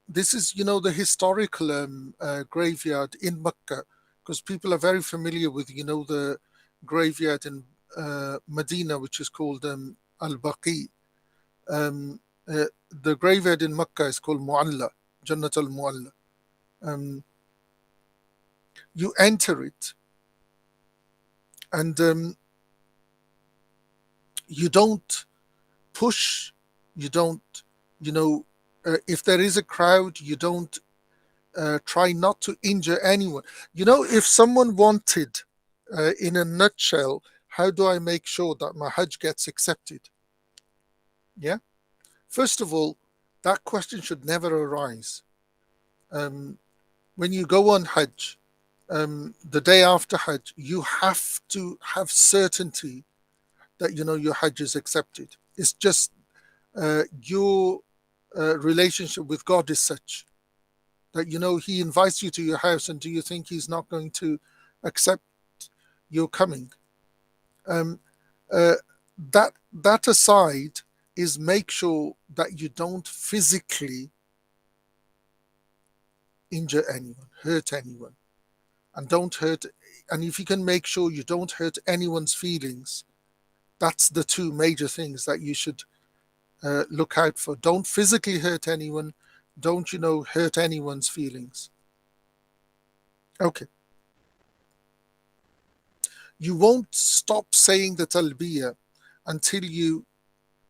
this is, the historical graveyard in Mecca, because people are very familiar with, the graveyard in Medina, which is called al-Baqi. The graveyard in Mecca is called Mu'alla, Jannat al-Mu'alla. You enter it, and you don't push, you don't, if there is a crowd, you don't try not to injure anyone. If someone wanted, in a nutshell, how do I make sure that my Hajj gets accepted? Yeah. First of all, that question should never arise. When you go on Hajj, the day after Hajj, you have to have certainty that your Hajj is accepted. It's just your relationship with God is such that He invites you to your house, and do you think He's not going to accept your coming? That aside, is make sure that you don't physically injure anyone, hurt anyone, and don't hurt. And if you can make sure you don't hurt anyone's feelings, that's the two major things that you should look out for. Don't physically hurt anyone. Don't, hurt anyone's feelings. Okay. You won't stop saying the talbiyah until you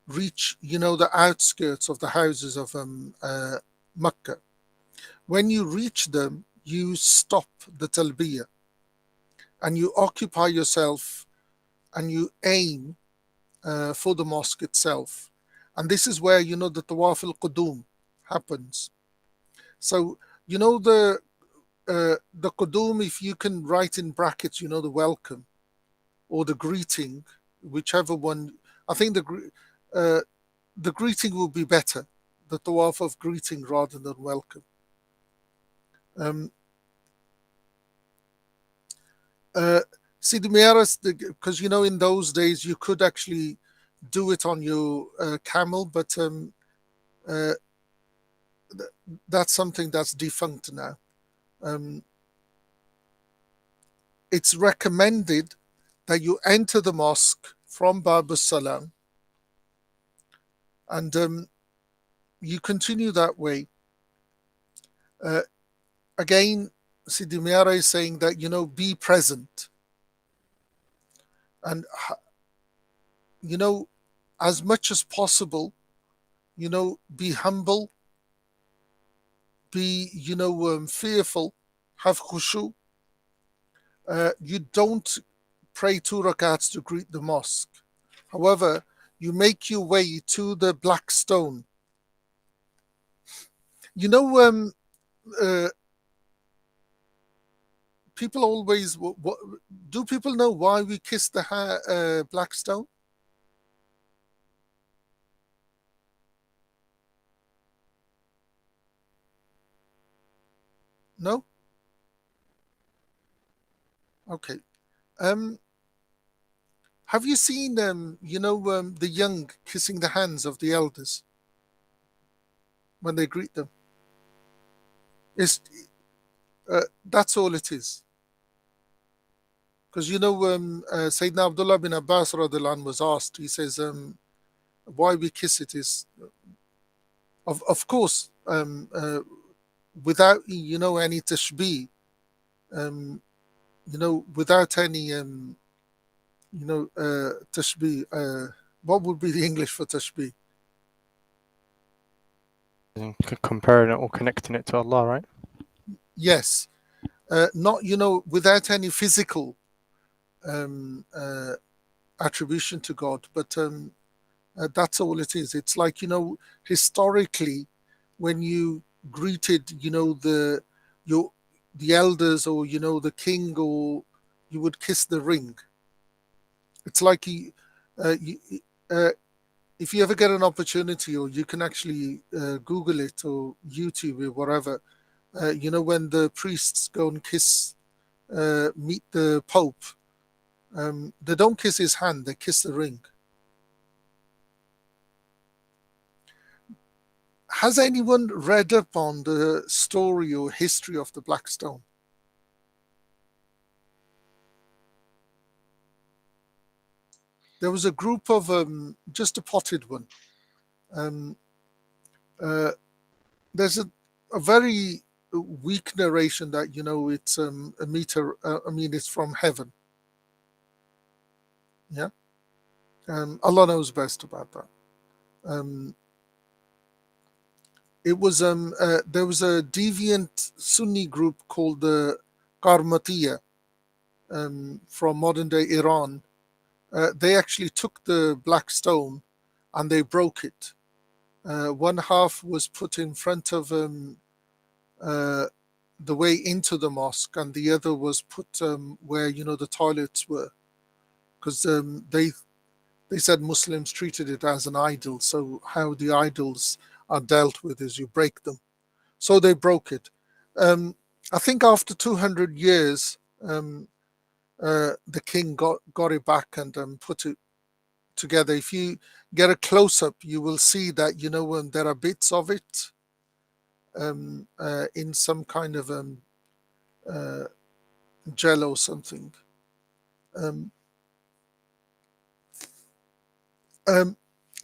reach, the outskirts of the houses of Mecca. When you reach them, you stop the talbiyah and you occupy yourself and you aim for the mosque itself. And this is where, the tawaf al-qudum happens. So, the qudum, if you can write in brackets, the welcome or the greeting, whichever one. I think the greeting will be better, the tawaf of greeting rather than welcome. Sidi Mayara, because in those days you could actually do it on your camel, but that's something that's defunct now. it's recommended that you enter the mosque from Bab al-Salam, and you continue that way. Again, Sidi Meyara is saying that, be present. And, as much as possible, be humble, be, fearful, have khushu. You don't pray 2 rakats to greet the mosque. However, you make your way to the black stone. People always, do people know why we kiss the black stone? No? Okay. Have you seen, the young kissing the hands of the elders when they greet them? That's all it is. Because, Sayyidina Abdullah bin Abbas radiallahu anhu was asked, he says, why we kiss it is, of course, without, any tashbih, without any, tashbih, what would be the English for tashbih? Comparing it or connecting it to Allah, right? Yes. Not, without any physical attribution to God, but that's all it is. It's like, historically, when you greeted, the elders, or the king, or you would kiss the ring. It's like if you ever get an opportunity, or you can actually Google it or YouTube or whatever, when the priests go and meet the Pope, they don't kiss his hand, they kiss the ring. Has anyone read up on the story or history of the Black Stone? There was a group of, just a potted one. There's a very weak narration that, it's a meter, it's from heaven. Yeah. Allah knows best about that. It was there was a deviant Sunni group called the Karmatiya from modern day Iran. They actually took the black stone and they broke it. One half was put in front of the way into the mosque, and the other was put where the toilets were, because they said Muslims treated it as an idol. So how the idols are dealt with is you break them. So they broke it. I think after 200 years, the king got it back and put it together. If you get a close-up, you will see that, there are bits of it in some kind of gel or something.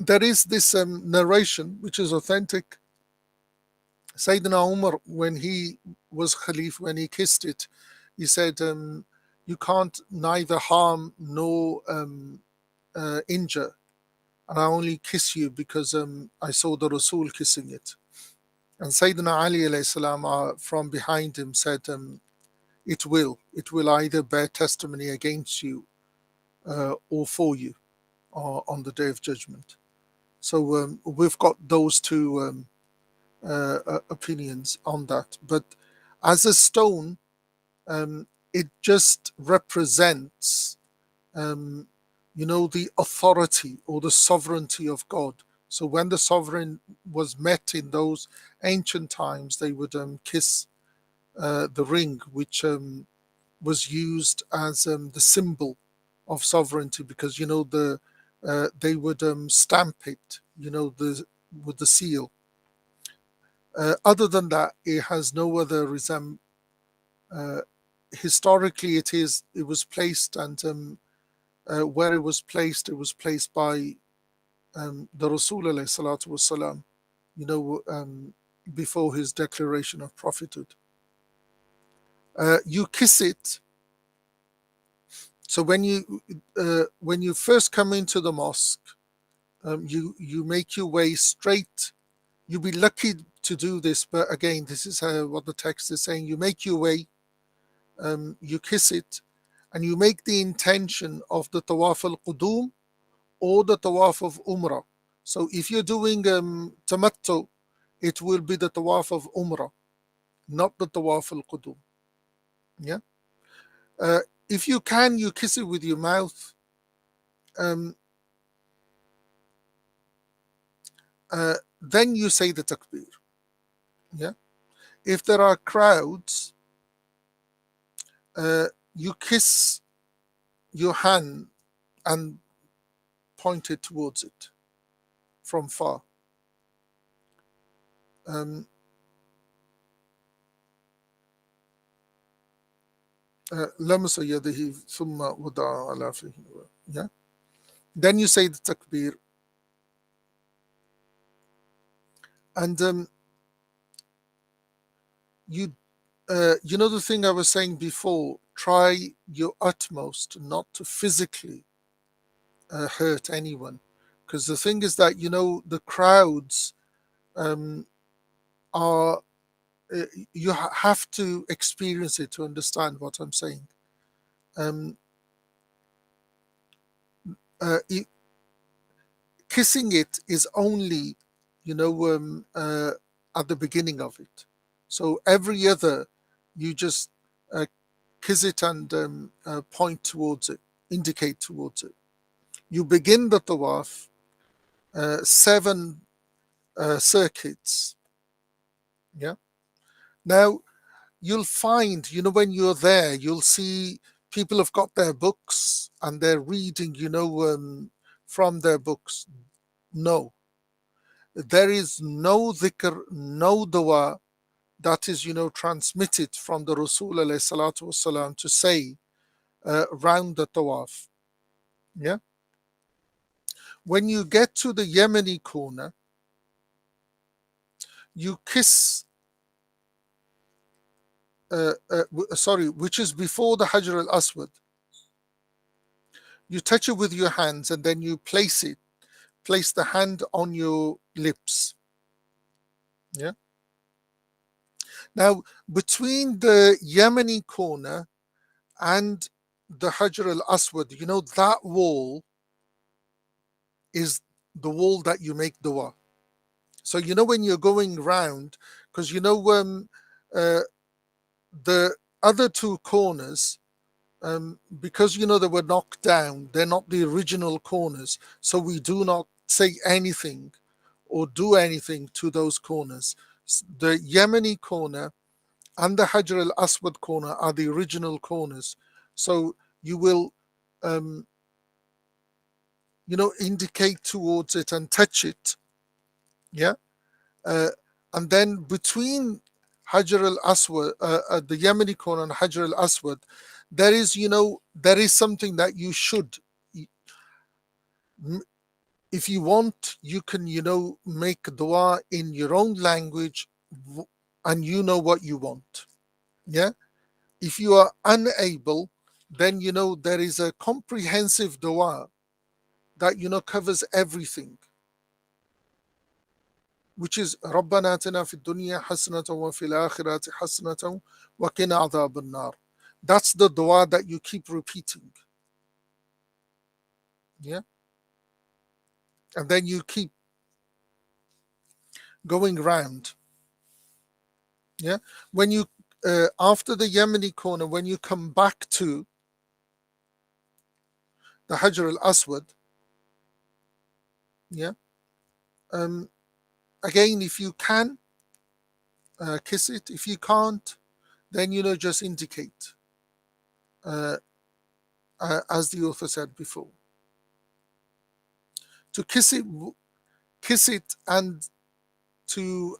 There is this narration which is authentic. Sayyidina Umar, when he was Khalif, when he kissed it, he said, you can't neither harm nor injure, and I only kiss you because I saw the Rasul kissing it. And Sayyidina Ali alayhi salam from behind him said, it will either bear testimony against you or for you on the Day of Judgment. So we've got those two opinions on that. But as a stone, it just represents, the authority or the sovereignty of God. So when the sovereign was met in those ancient times, they would kiss the ring, which was used as the symbol of sovereignty, because they would stamp it, with the seal. Other than that, it has no other historically it was placed, and where it was placed by the Rasul alayhi salatu wasalam, before his declaration of prophethood. You kiss it. So when you first come into the mosque, you make your way straight. You'll be lucky to do this, but again, this is what the text is saying. You make your way, you kiss it, and you make the intention of the tawaf al-qudum or the tawaf of umrah. So if you're doing tamattu, it will be the tawaf of umrah, not the tawaf al-qudum. Yeah. If you can, you kiss it with your mouth. Then you say the takbir. Yeah. If there are crowds, you kiss your hand and point it towards it from far. لمس يده ثم وضع على فيه. Yeah. Then you say the takbir. And you know the thing I was saying before, try your utmost not to physically hurt anyone, because the thing is that the crowds are you have to experience it to understand what I'm saying. Kissing it is only at the beginning of it. So every other, you just kiss it and point towards it, indicate towards it. You begin the tawaf, 7 circuits. Yeah. Now you'll find, when you're there, you'll see people have got their books and they're reading, from their books. No, there is no dhikr, no dua that is, transmitted from the Rasul alayhi salatu wasalam to say round the tawaf. Yeah. When you get to the Yemeni corner, you kiss, which is before the Hajar al-Aswad. You touch it with your hands and then you place the hand on your lips. Yeah. Now, between the Yemeni corner and the Hajar al-Aswad, that wall is the wall that you make dua. So when you're going round, because the other 2 corners, because they were knocked down, they're not the original corners, so we do not say anything or do anything to those corners. The Yemeni corner and the Hajar al-Aswad corner are the original corners, so you will indicate towards it and touch it. Yeah. And then between Hajar al-Aswad, the Yemeni corner and Hajar al-Aswad, there is something that you should, if you want, you can, make dua in your own language and what you want. Yeah. If you are unable, then, there is a comprehensive dua that, covers everything, which is رَبَّنَا آتِنَا فِي الدُّنْيَا حَسَنَةً وَفِي الْآخِرَةِ حَسَنَةً وَقِنَا عَذَابَ النَّارِ. That's the dua that you keep repeating. Yeah. And then you keep going round. Yeah. When you, after the Yemeni corner, when you come back to the Hajar al-Aswad, yeah. Again, if you can, kiss it. If you can't, then, just indicate, as the author said before. To kiss it and to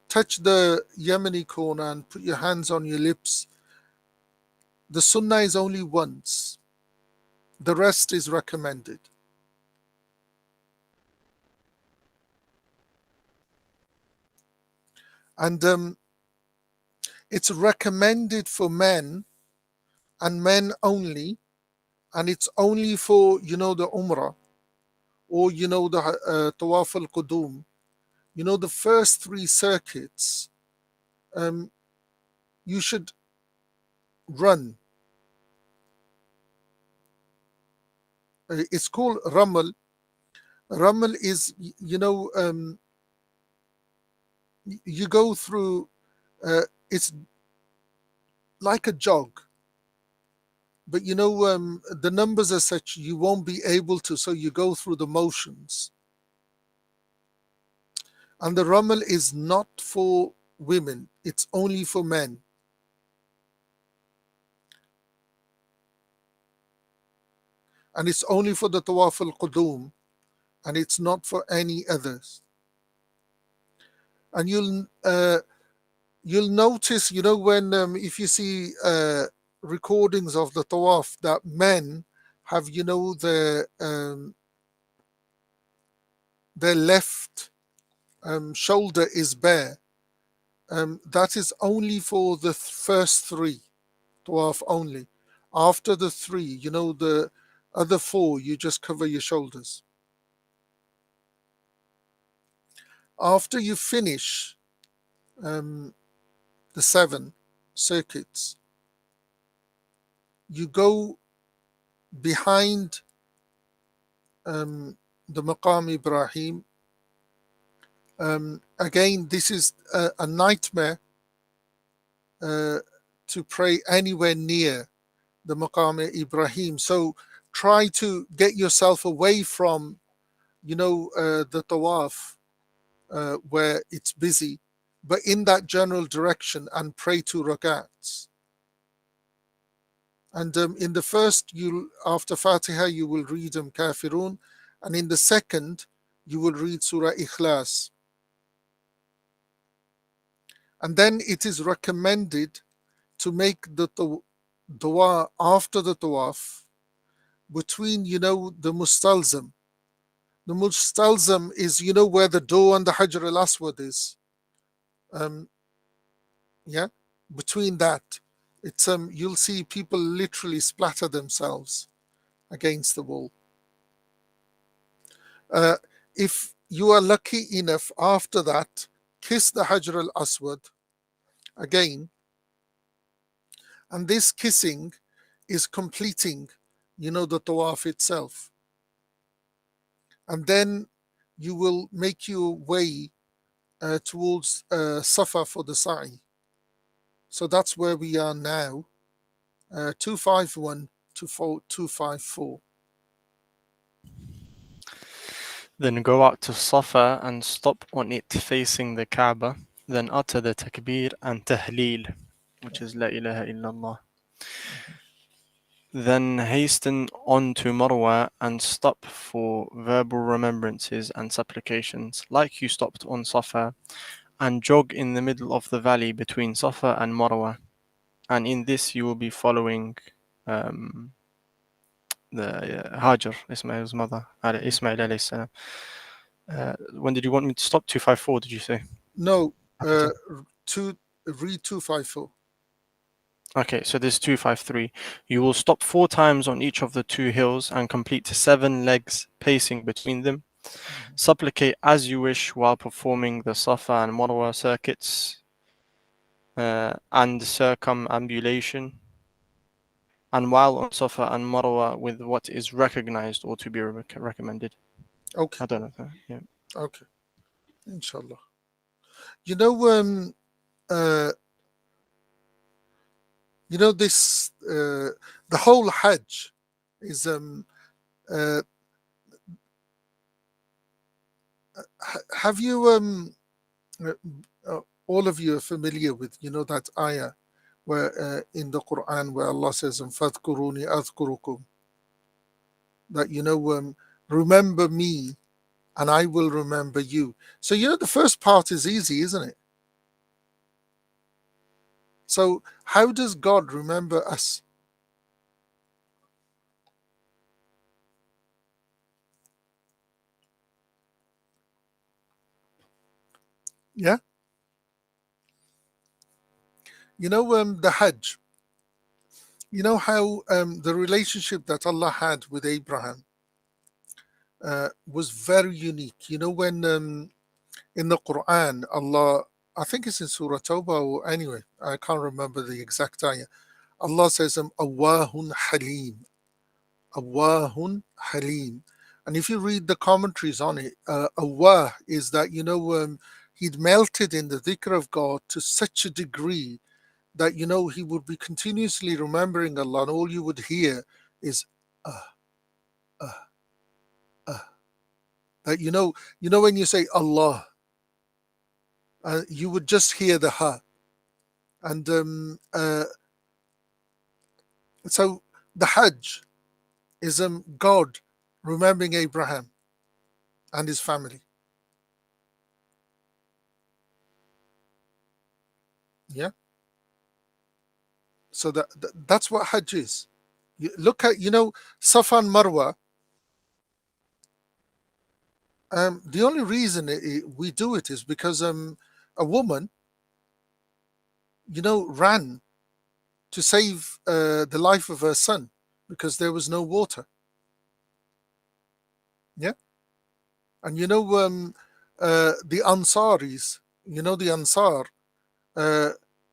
touch the Yemeni corner and put your hands on your lips, The sunnah is only once. The rest is recommended. And it's recommended for men and men only, and it's only for, the Umrah, or, the Tawaf al-Qudum. The first 3 circuits, you should run. It's called Ramal. Ramal is, you go through, it's like a jog. But the numbers are such you won't be able to, so you go through the motions. And the Ramal is not for women, it's only for men. And it's only for the Tawaf al-Qudum, and it's not for any others. And you'll notice, when if you see recordings of the Tawaf, that men have, their left shoulder is bare. That is only for the first 3 Tawaf only. After the 3, the other 4, you just cover your shoulders. After you finish the 7 circuits, you go behind the Maqam Ibrahim. Again, this is a nightmare to pray anywhere near the Maqam Ibrahim. So try to get yourself away from, the Tawaf where it's busy, but in that general direction, and pray 2 rakats. And in the first, after Fatiha, you will read Kafirun, and in the second, you will read Surah Ikhlas. And then it is recommended to make the dua after the tawaf between, the mustalzam. The mustalzam is, where the door and the Hajar al-Aswad is. Between that, it's you'll see people literally splatter themselves against the wall. If you are lucky enough after that, kiss the Hajar al-Aswad again, and this kissing is completing, the tawaf itself. And then you will make your way towards Safa for the sa'i. So that's where we are now, 251 to 254. Then go out to Safa and stop on it facing the Kaaba. Then utter the takbir and tahleel, which is La ilaha illallah. Then hasten on to Marwa and stop for verbal remembrances and supplications, like you stopped on Safa, and jog in the middle of the valley between Safa and Marwa. And in this you will be following the Hajar, Ismail's mother, Ismail alayhi salam. When did you want me to stop? 254, did you say? No, read 254. Okay, so there's 253. You will stop 4 times on each of the 2 hills and complete 7 legs, pacing between them. Supplicate as you wish while performing the Safa and Marwa circuits and circumambulation, and while on Safa and Marwa with what is recognized or to be recommended. Okay. I don't know. Yeah. Okay. Inshallah. This the whole Hajj is have you all of you are familiar with that ayah where in the Quran where Allah says fadhkuruni adhkurukum, that remember me and I will remember you. So the first part is easy, isn't it? So how does God remember us? Yeah. The Hajj. You know how the relationship that Allah had with Abraham was very unique. When in the Quran, Allah, I think it's in Surah Tawbah, or anyway, I can't remember the exact ayah. Allah says, Awahun Halim. Awahun Halim. And if you read the commentaries on it, Awah is that, he'd melted in the dhikr of God to such a degree that, he would be continuously remembering Allah, and all you would hear is, uh, uh, uh. That, when you say Allah, you would just hear the ha. And so the Hajj is God remembering Abraham and his family. Yeah. So that's what Hajj is. You look at, Safa and Marwa. The only reason we do it is because a woman, ran to save the life of her son because there was no water. Yeah. And the Ansaris, the Ansar,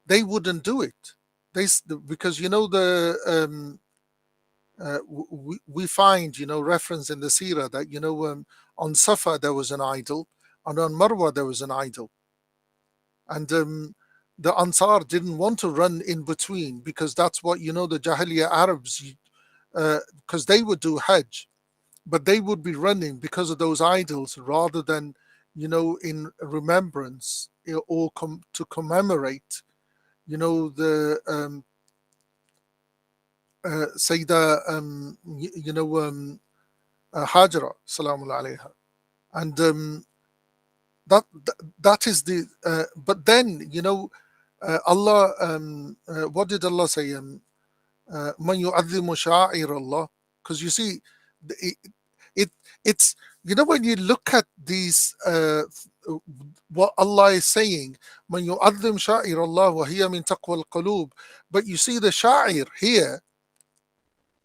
they wouldn't do it. Because we find reference in the Sirah that on Safa there was an idol, and on Marwa there was an idol, and the Ansar didn't want to run in between because that's what the Jahiliyyah Arabs, because they would do Hajj, but they would be running because of those idols rather than in remembrance or to commemorate the Sayyida Hajra salamul alayha, and that is the but then Allah, what did Allah say? Man yu'adhimu sha'ir Allah, because you see it's when you look at these what Allah is saying, man yu'adhim sha'ir Allah wa hiya min taqwa al-qulub, but you see the sha'ir here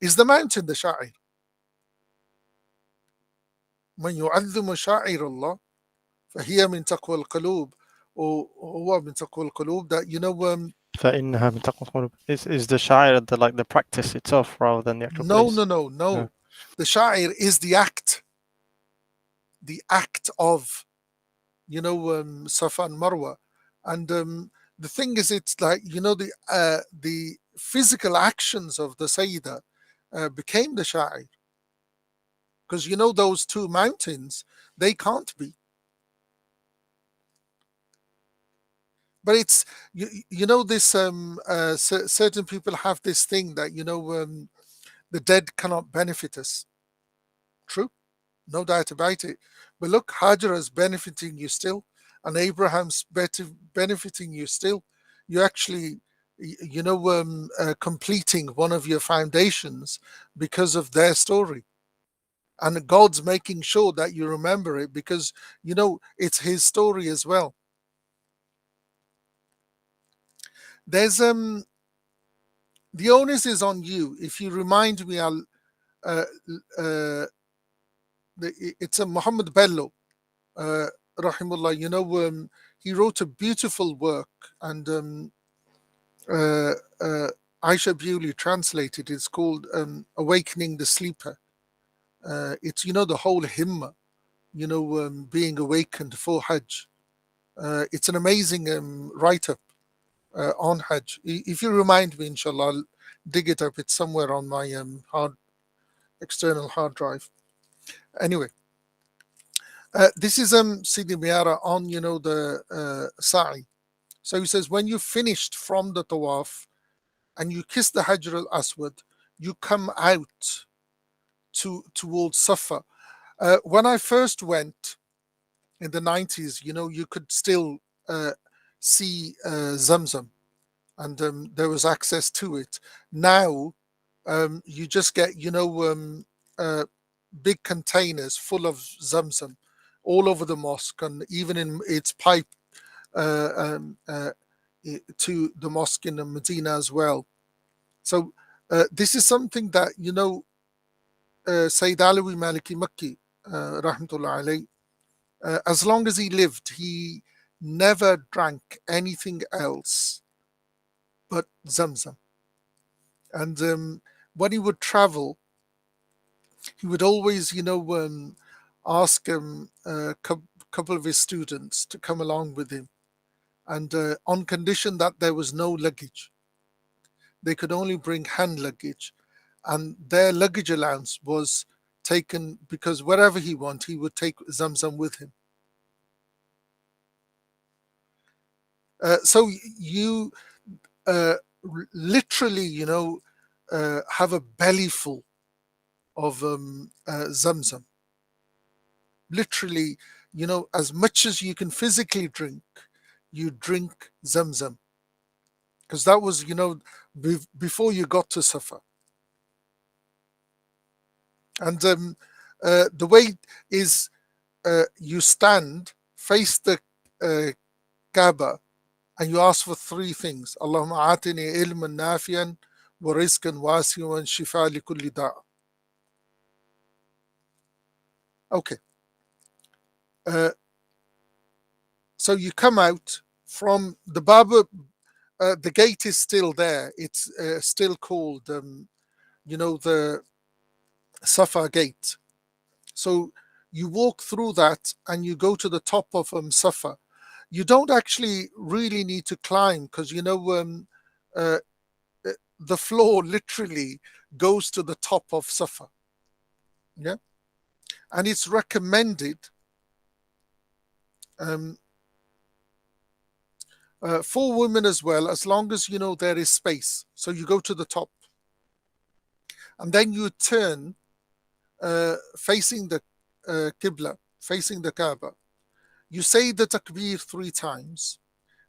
is the mountain, the sha'ir. من يعظم شعائر الله فهي من تقوى القلوب, or هو من تقوى القلوب, that فإنها من تقوى القلوب. Is the sha'ir the practice itself rather than the actual place? No. No. The sha'ir is the act of Safa and Marwa, and the thing is, it's like the physical actions of the Sayyida became the sha'ir, because those two mountains, they can't be. But it's this certain people have this thing that the dead cannot benefit us. True, no doubt about it. But look, Hajar is benefiting you still, and Abraham's benefiting you still. You actually completing one of your foundations because of their story, and God's making sure that you remember it because it's his story as well. There's the onus is on you. If you remind me, I'll it's a Muhammad Bello, rahimullah. He wrote a beautiful work, and Aisha Bewley translated. It's called "Awakening the Sleeper." It's the whole himma, being awakened for Hajj. It's an amazing write-up on Hajj. If you remind me, inshallah, I'll dig it up. It's somewhere on my external hard drive. Anyway, this is Sidi Meyara on the sa'i. So he says, when you finished from the tawaf and you kiss the Hajar al-Aswad, you come out towards Safa. When I first went in the 90s, you could still see Zamzam, and there was access to it. Now you just get big containers full of Zamzam all over the mosque, and even in its pipe to the mosque in Medina as well. So this is something that, Sayyid Alawi Maliki Makki, rahmatullah alayh, as long as he lived, he never drank anything else but Zamzam. And when he would travel, he would always, ask a couple of his students to come along with him, and on condition that there was no luggage. They could only bring hand luggage, and their luggage allowance was taken, because wherever he went, he would take Zamzam with him. So you literally, have a belly full of Zamzam. Literally, as much as you can physically drink, you drink Zamzam. Because that was, before you got to Safa. And the way is, you stand, face the Kaaba, and you ask for three things. Allahumma atini ilman nafiyan wa rizqan wasi'an wa shifa li kulli da'. Okay. So you come out from the Baba, the gate is still there. It's still called, the Safa gate. So you walk through that and you go to the top of Safa. You don't actually really need to climb, because, the floor literally goes to the top of Safa. Yeah. And it's recommended for women as well, as long as, there is space. So you go to the top. And then you turn facing the Qibla, facing the Kaaba. You say the takbir 3 times.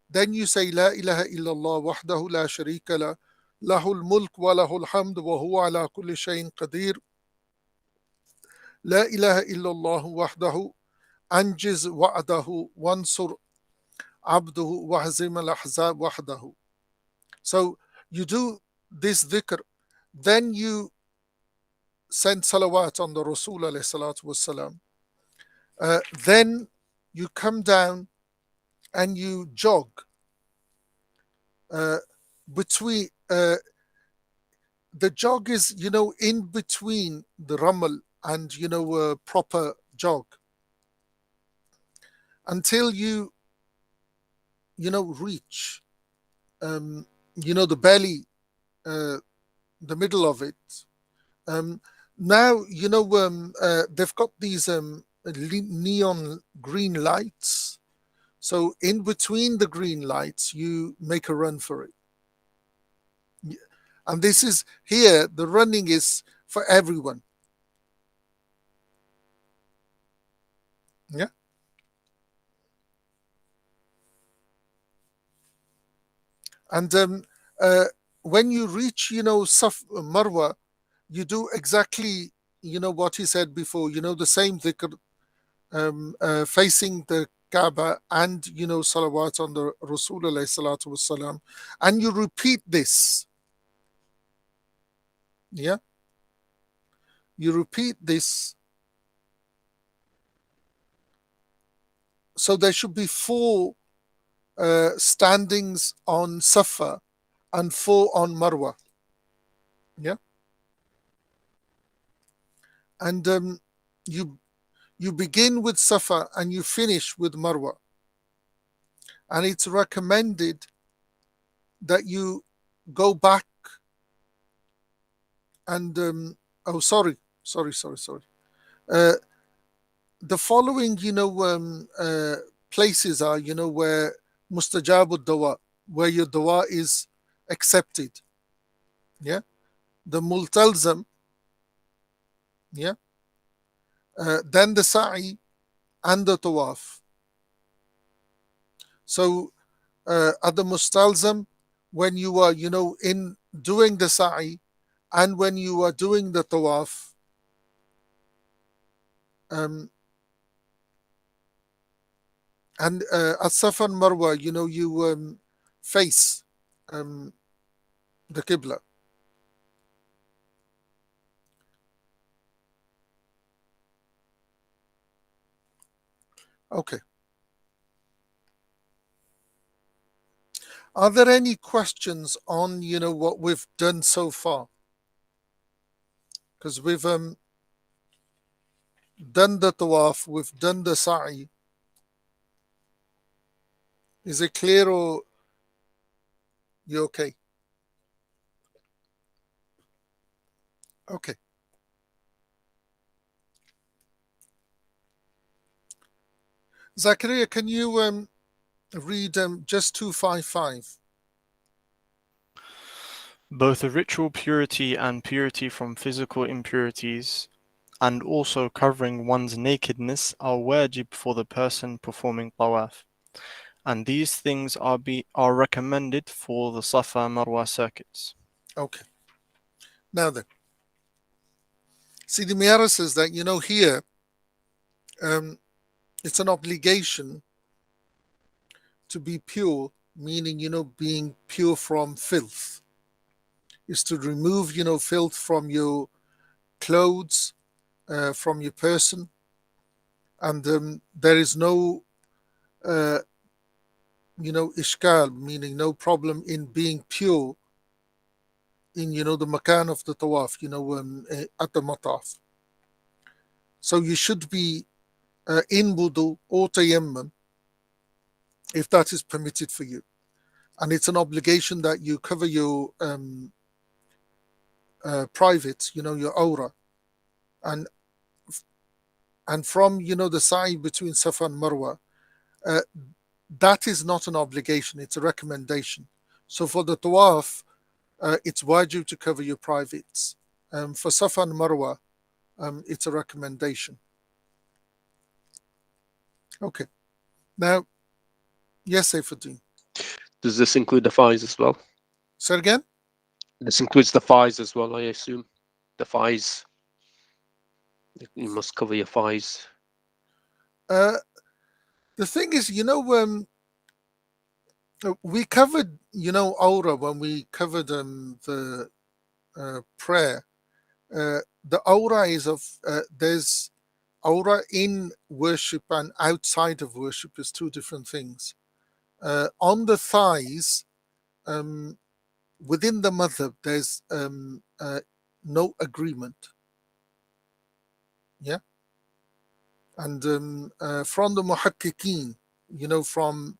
Then you say La ilaha illallah wahdahu la sharika la, lahul mulk wa lahul hamd wa huwa ala kulli shayin qadir. La ilaha illallah wahdahu anjiz wa'dahu wansur abduhu wahzim al-ahzab wahdahu. So you do this dhikr, then you send salawat on the Rasul alayhi salatu wassalam. Then you come down and you jog between, the jog is, in between the ramal and, a proper jog, until you, reach, the belly, the middle of it. Now, they've got these neon green lights. So in between the green lights, you make a run for it. And this is here, the running is for everyone. Yeah. And when you reach, Marwa, you do exactly, what he said before, the same dhikr, facing the Kaaba, and, salawat on the Rasul alayhi salatu wassalam. And you repeat this. Yeah. You repeat this. So there should be 4 standings on Safa and 4 on Marwa. Yeah. And you begin with Safa and you finish with Marwa. And it's recommended that you go back and sorry. The following, places are, where mustajabud dawa, where your dua is accepted. Yeah. The multalzam. Yeah. Then the sa'i and the tawaf. So at the mustalzam, when you are, in doing the sa'i, and when you are doing the tawaf, And at Safa and Marwa, you know, you face the Qibla. Okay. Are there any questions on, you know, what we've done so far? Because we've done the tawaf, we've done the sa'i. Is it clear or you okay? Okay. Zakaria, can you read just 255? Both the ritual purity and purity from physical impurities, and also covering one's nakedness, are wajib for the person performing tawaf. And these things are recommended for the Safa Marwa circuits. Okay. Now then, Sidi Meyara says that, you know, here it's an obligation to be pure, meaning, you know, being pure from filth. Is to remove, you know, filth from your clothes, from your person. And there is no, you know, ishkal, meaning no problem in being pure in, you know, the makan of the tawaf, you know, at the mataf. So you should be in wudu or tayammum if that is permitted for you. And it's an obligation that you cover your private, you know, your aura. And from, you know, the sa'i between Safa and Marwa, that is not an obligation, it's a recommendation. So for the tawaf, it's wajib to cover your privates. For Safa and Marwa, it's a recommendation. Okay. Now, yes, Saifuddin. Does this include the thighs as well? Say again? This includes the thighs as well, I assume. The thighs. You must cover your thighs. The thing is, you know, we covered, you know, aura when we covered the prayer. The aura is of, there's aura in worship and outside of worship is two different things. On the thighs, within the madhab, there's no agreement. Yeah. And from the muhakkikeen, you know, from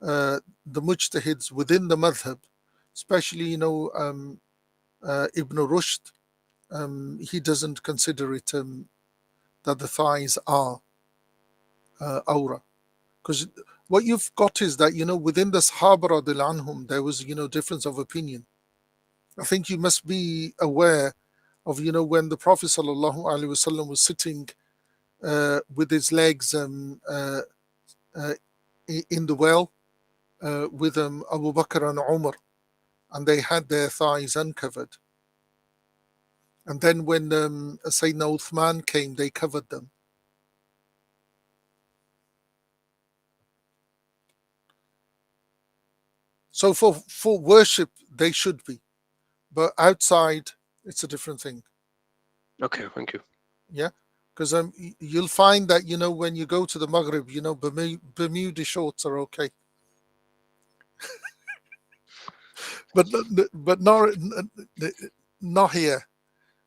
the mujtahids within the madhab, especially, you know, Ibn Rushd, he doesn't consider it that the thighs are aura. Because what you've got is that, you know, within the Sahaba radiallahu anhum, there was, you know, difference of opinion. I think you must be aware of, you know, when the Prophet sallallahu alaihi wasallam was sitting with his legs in the well with Abu Bakr and Umar, and they had their thighs uncovered. And then when Sayyidina Uthman came, they covered them. So for worship, they should be. But outside, it's a different thing. Okay, thank you. Yeah? Because you'll find that, you know, when you go to the Maghrib, you know, Bermuda shorts are okay. but not here.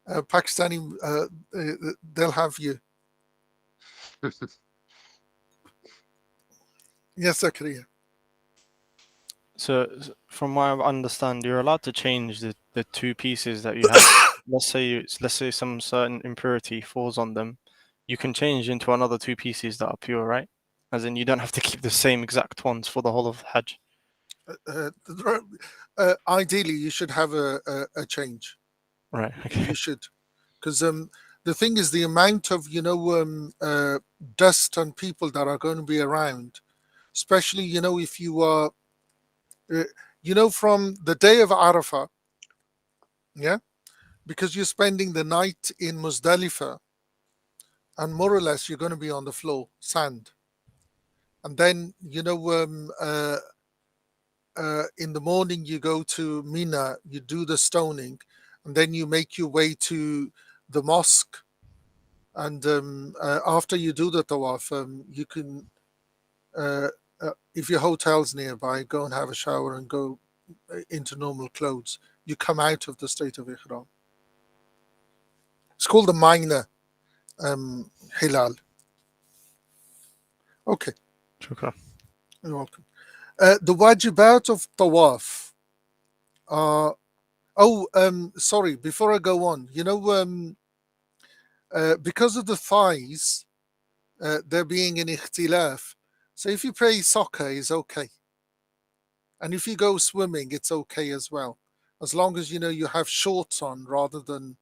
Pakistani, they'll have you. Yes, Zakaria. So from what I understand, you're allowed to change the two pieces that you have. let's say some certain impurity falls on them. You can change into another two pieces that are pure, right? As in, you don't have to keep the same exact ones for the whole of Hajj. Ideally, you should have a change. Right. Okay. You should, because the thing is, the amount of, you know, dust and people that are going to be around, especially, you know, if you are, you know, from the day of Arafah, yeah, because you're spending the night in Muzdalifah, and more or less you're going to be on the floor, sand. and then in the morning you go to Mina, you do the stoning, and then you make your way to the mosque. And after you do the tawaf, you can, if your hotel's nearby, go and have a shower and go into normal clothes. You come out of the state of ihram. It's called the minor hilal. Okay, Shukran. you're welcome. The wajibat of tawaf are. Sorry. Before I go on, because of the thighs, there being an ikhtilaf. So if you play soccer, is okay, and if you go swimming, it's okay as well, as long as you have shorts on rather than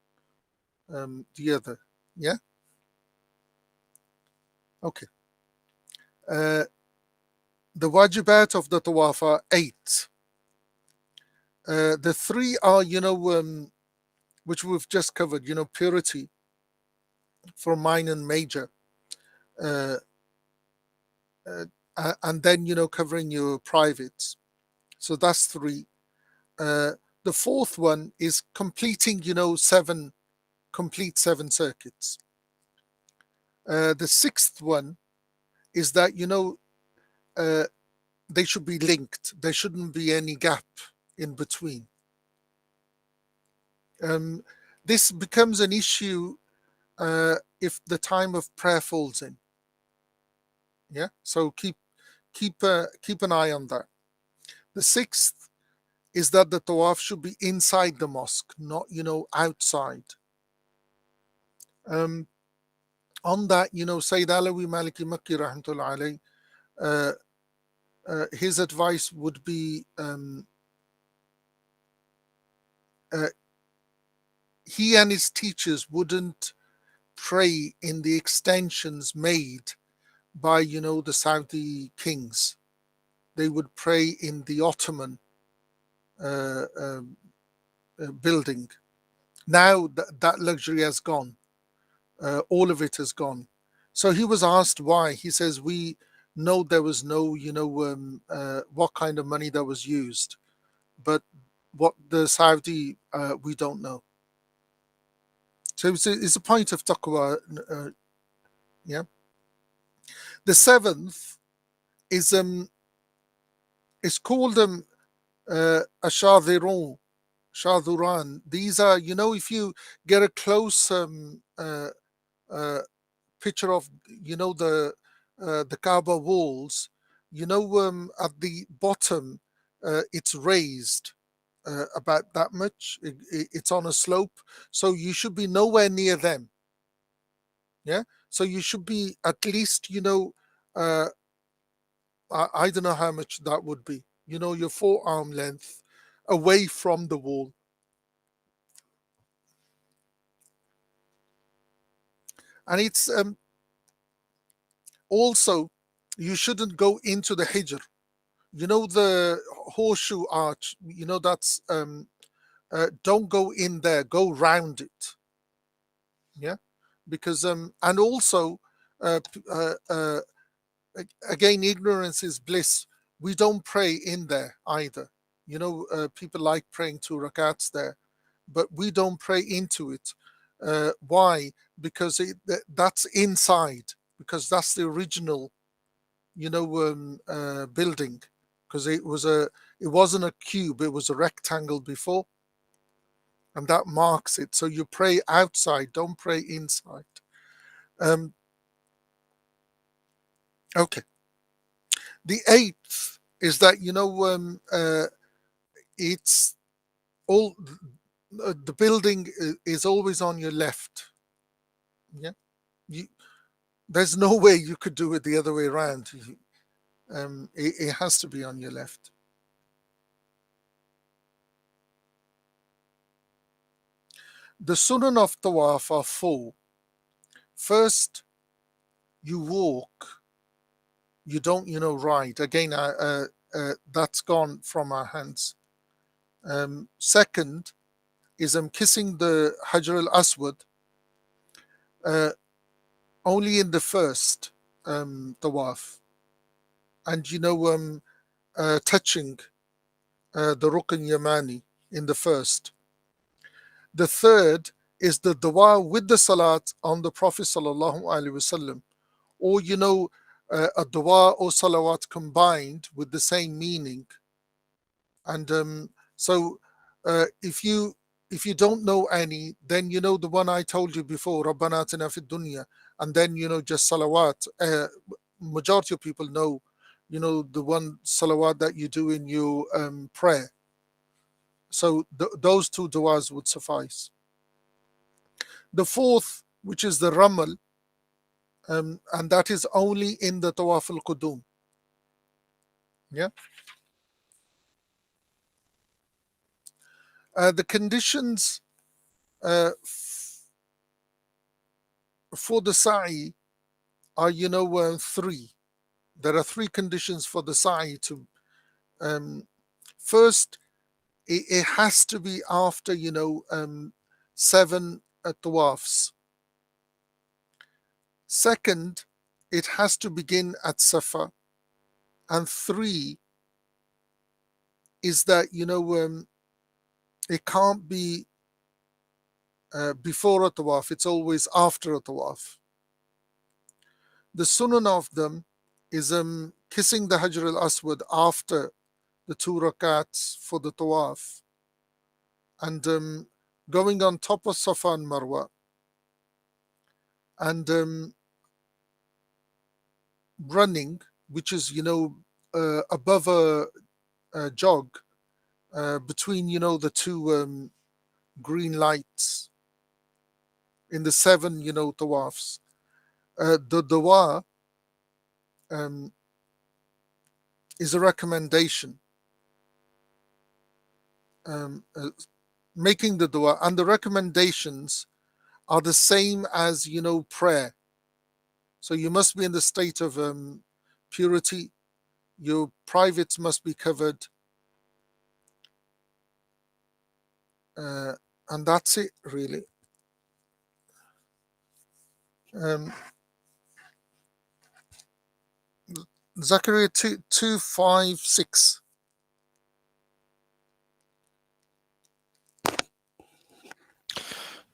the other. Yeah. Okay. The wajibat of the tawaf are 8. The 3 are, which we've just covered. Purity for minor and major, and then covering your privates. So that's 3. The 4th one is completing, 7 circuits. The 6th one is that they should be linked. There shouldn't be any gap in between. This becomes an issue if the time of prayer falls in. Yeah, so keep an eye on that. The 6th is that the tawaf should be inside the mosque, not outside. On that, Sayyid Alawi Maliki Makki rahmatullah alayh, his advice would be he and his teachers wouldn't pray in the extensions made by the Saudi kings. They would pray in the Ottoman building. Now that luxury has gone. All of it has gone. So he was asked why. He says, we know there was no what kind of money that was used, but what the Saudi we don't know. So it's a point of taqwa. Yeah. The 7th is it's called ashadhirun, shadhuran. These are, if you get a close picture of the Kaaba walls, at the bottom it's raised about that much. It's on a slope, so you should be nowhere near them. Yeah, so you should be at least I don't know how much that would be. Your forearm length away from the wall. And it's also, you shouldn't go into the hijr. The horseshoe arch, that's don't go in there, go round it. Yeah, because and also again, ignorance is bliss. We don't pray in there either. People like praying 2 rakats there, but we don't pray into it. Why? Because that's inside, because that's the original building, because it wasn't a cube, it was a rectangle before, and that marks it. So you pray outside, don't pray inside. Okay. The 8th is that it's all the building is always on your left. Yeah, there's no way you could do it the other way around. It has to be on your left. The sunan of tawaf are 4. First, you walk. You don't, ride. Again, that's gone from our hands. Second is kissing the Hajar al-Aswad only in the first tawaf. and touching the Rukn Yamani in the first. The third is the dua with the salat on the Prophet sallallahu alaihi wasallam, or a dua or salawat combined with the same meaning. And so if you don't know any, then the one I told you before, Rabbana atina fid dunya, and then just salawat. Majority of people know the one salawat that you do in your prayer. So those two du'as would suffice. The fourth, which is the ramal, and that is only in the tawaf al-qudum. Yeah. The conditions for the sa'i are three. There are three conditions for the sa'i to first, it has to be after 7 tawafs. Second, it has to begin at Safa. And 3 is that it can't be before a tawaf, it's always after a tawaf. The sunan of them is kissing the Hajar al-Aswad after the 2 rakats for the tawaf, and going on top of Safa and Marwa, and running, which is above a jog between the 2 green lights in the 7 tawafs. The dua is a recommendation, making the dua, and the recommendations are the same as prayer. So you must be in the state of purity. Your privates must be covered, and that's it really. Zechariah 2:5-6.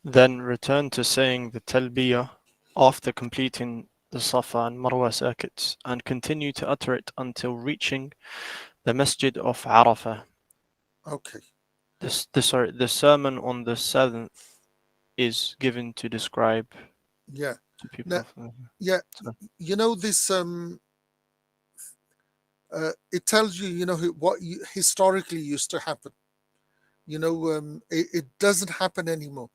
Then return to saying the talbiyah after completing the Safa and Marwa circuits, and continue to utter it until reaching the Masjid of Arafah. Okay. The sermon on the 7th is given to describe to people. This it tells you what historically used to happen. It doesn't happen anymore.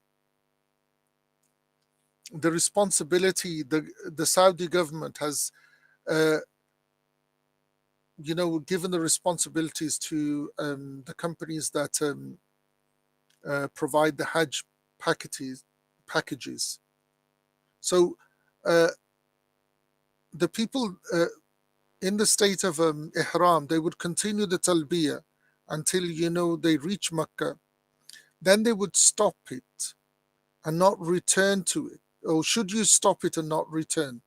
The responsibility, the Saudi government has given the responsibilities to the companies that provide the Hajj packages. So the people in the state of Ihram, they would continue the talbiyah until they reach Mecca. Then they would stop it and not return to it. Or should you stop it and not return?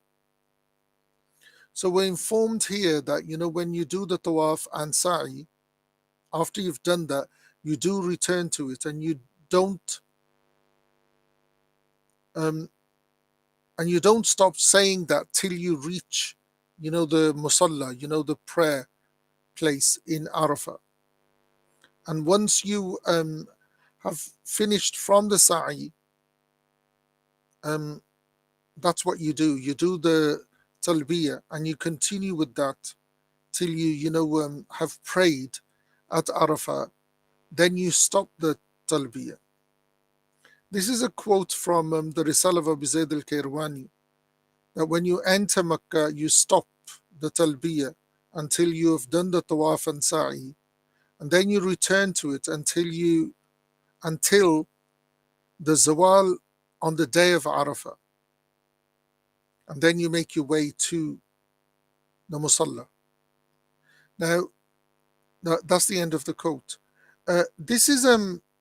So we're informed here that when you do the tawaf and sa'i, after you've done that, you do return to it, and you don't stop saying that till you reach the musalla, the prayer place in Arafah. And once you have finished from the sa'i, that's what you do. You do the talbiyah and you continue with that till you have prayed at Arafah. Then you stop the talbiyah. This is a quote from the Risala of Abu Zayd al-Kairwani, that when you enter Mecca, you stop the talbiyah until you have done the tawaf and sa'i, and then you return to it until the zawal on the day of Arafah, and then you make your way to the musalla. Now, that's the end of the quote. This is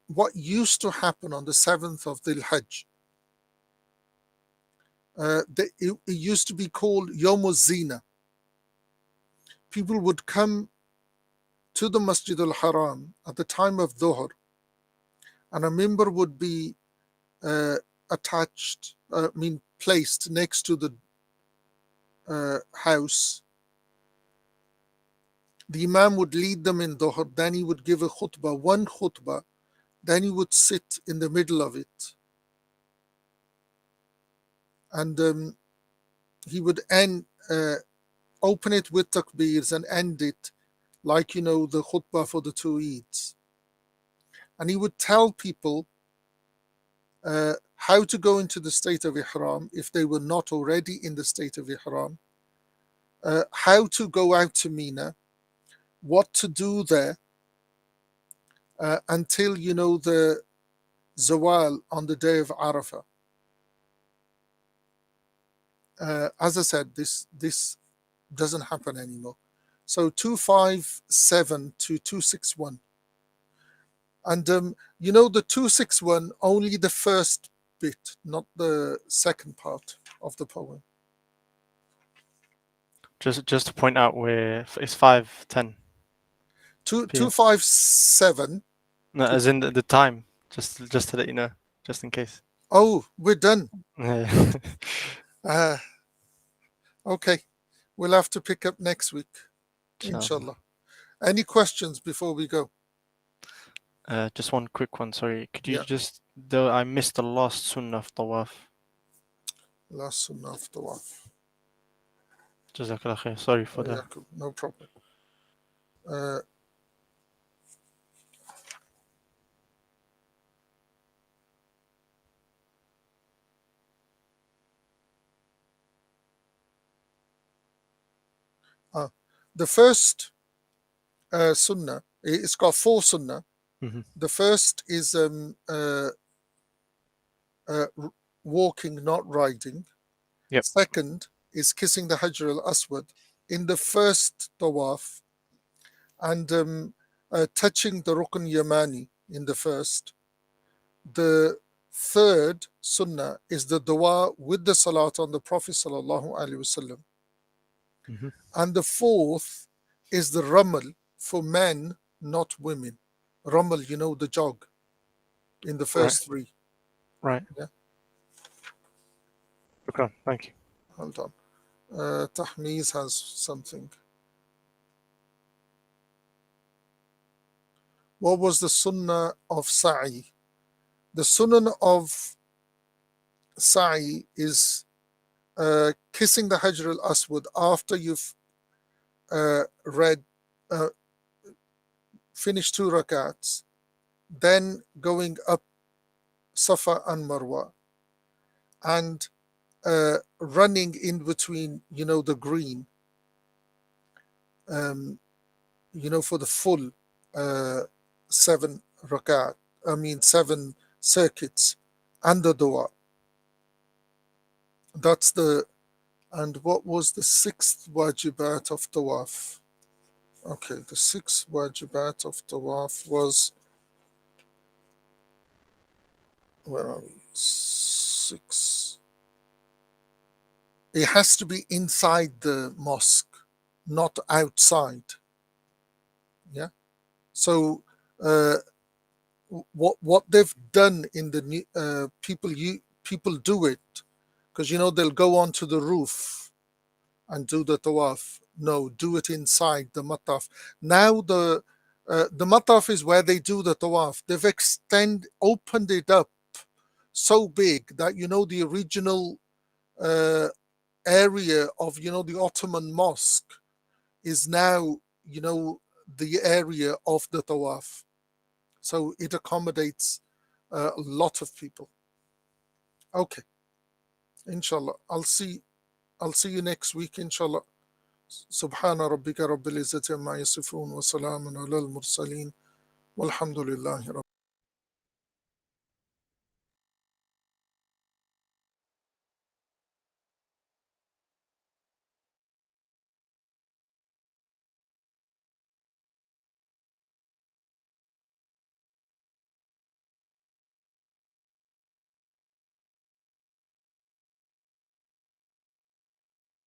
what used to happen on the 7th of Dhul Hajj. It used to be called Yawm al-Zina. people would come to the Masjid al-Haram at the time of Dhuhr, and a mimbar would be placed next to the house. The Imam would lead them in Dhuhr, then he would give a khutbah, one khutbah, then he would sit in the middle of it. And he would open it with takbirs and end it like, the khutbah for the two Eids. And he would tell people how to go into the state of Ihram if they were not already in the state of Ihram, how to go out to Mina, what to do there until, the Zawal on the day of Arafah. As I said, this doesn't happen anymore. So 257 to 261. And the 261, only the first bit, not the second part of the poem. Just to point out where it's 5:10. 257. No, as in the time. Just to let you know, just in case. Oh, we're done. Yeah. Okay. We'll have to pick up next week, inshallah. Any questions before we go? Just one quick one, sorry. Could you Yeah. though I missed the last sunnah of tawaf. Last sunnah of tawaf. Jazakallah khair. Sorry for that. No problem. The first sunnah, it's got 4 sunnah. Mhm. The first is walking, not riding. Yep. Second is kissing the Hajar al-Aswad in the first tawaf, and touching the Rukn Yamani in the first. The third sunnah is the dua with the salat on the Prophet sallallahu alaihi wasallam. Mhm. And the fourth is the ramal for men, not women. Ramal, the jog in the first 3. Right. Yeah. Okay, thank you. Hold on. Tahmiz has something. What was the sunnah of sa'i? The sunnah of sa'i is kissing the Hajar al-Aswad after you've finished 2 rakats, then going up Safa and Marwa, and running in between, the green, for the full 7 rakat, 7 circuits, and the dua. That's and what was the 6th wajibat of tawaf? Okay, the 6th wajibat of tawaf was, where are we? 6. It has to be inside the mosque, not outside. Yeah. So what they've done in the new people do it because they'll go onto the roof and do the tawaf. No, do it inside the mataf. Now the mataf is where they do the tawaf. They've opened it up so big that the original area of the Ottoman mosque is now the area of the tawaf. So it accommodates a lot of people. Okay, inshallah. I'll see you next week, inshallah. Subhana rabbika rabbil izzati amma yasifun wa salamun ala al-mursaleen walhamdulillahi rabbil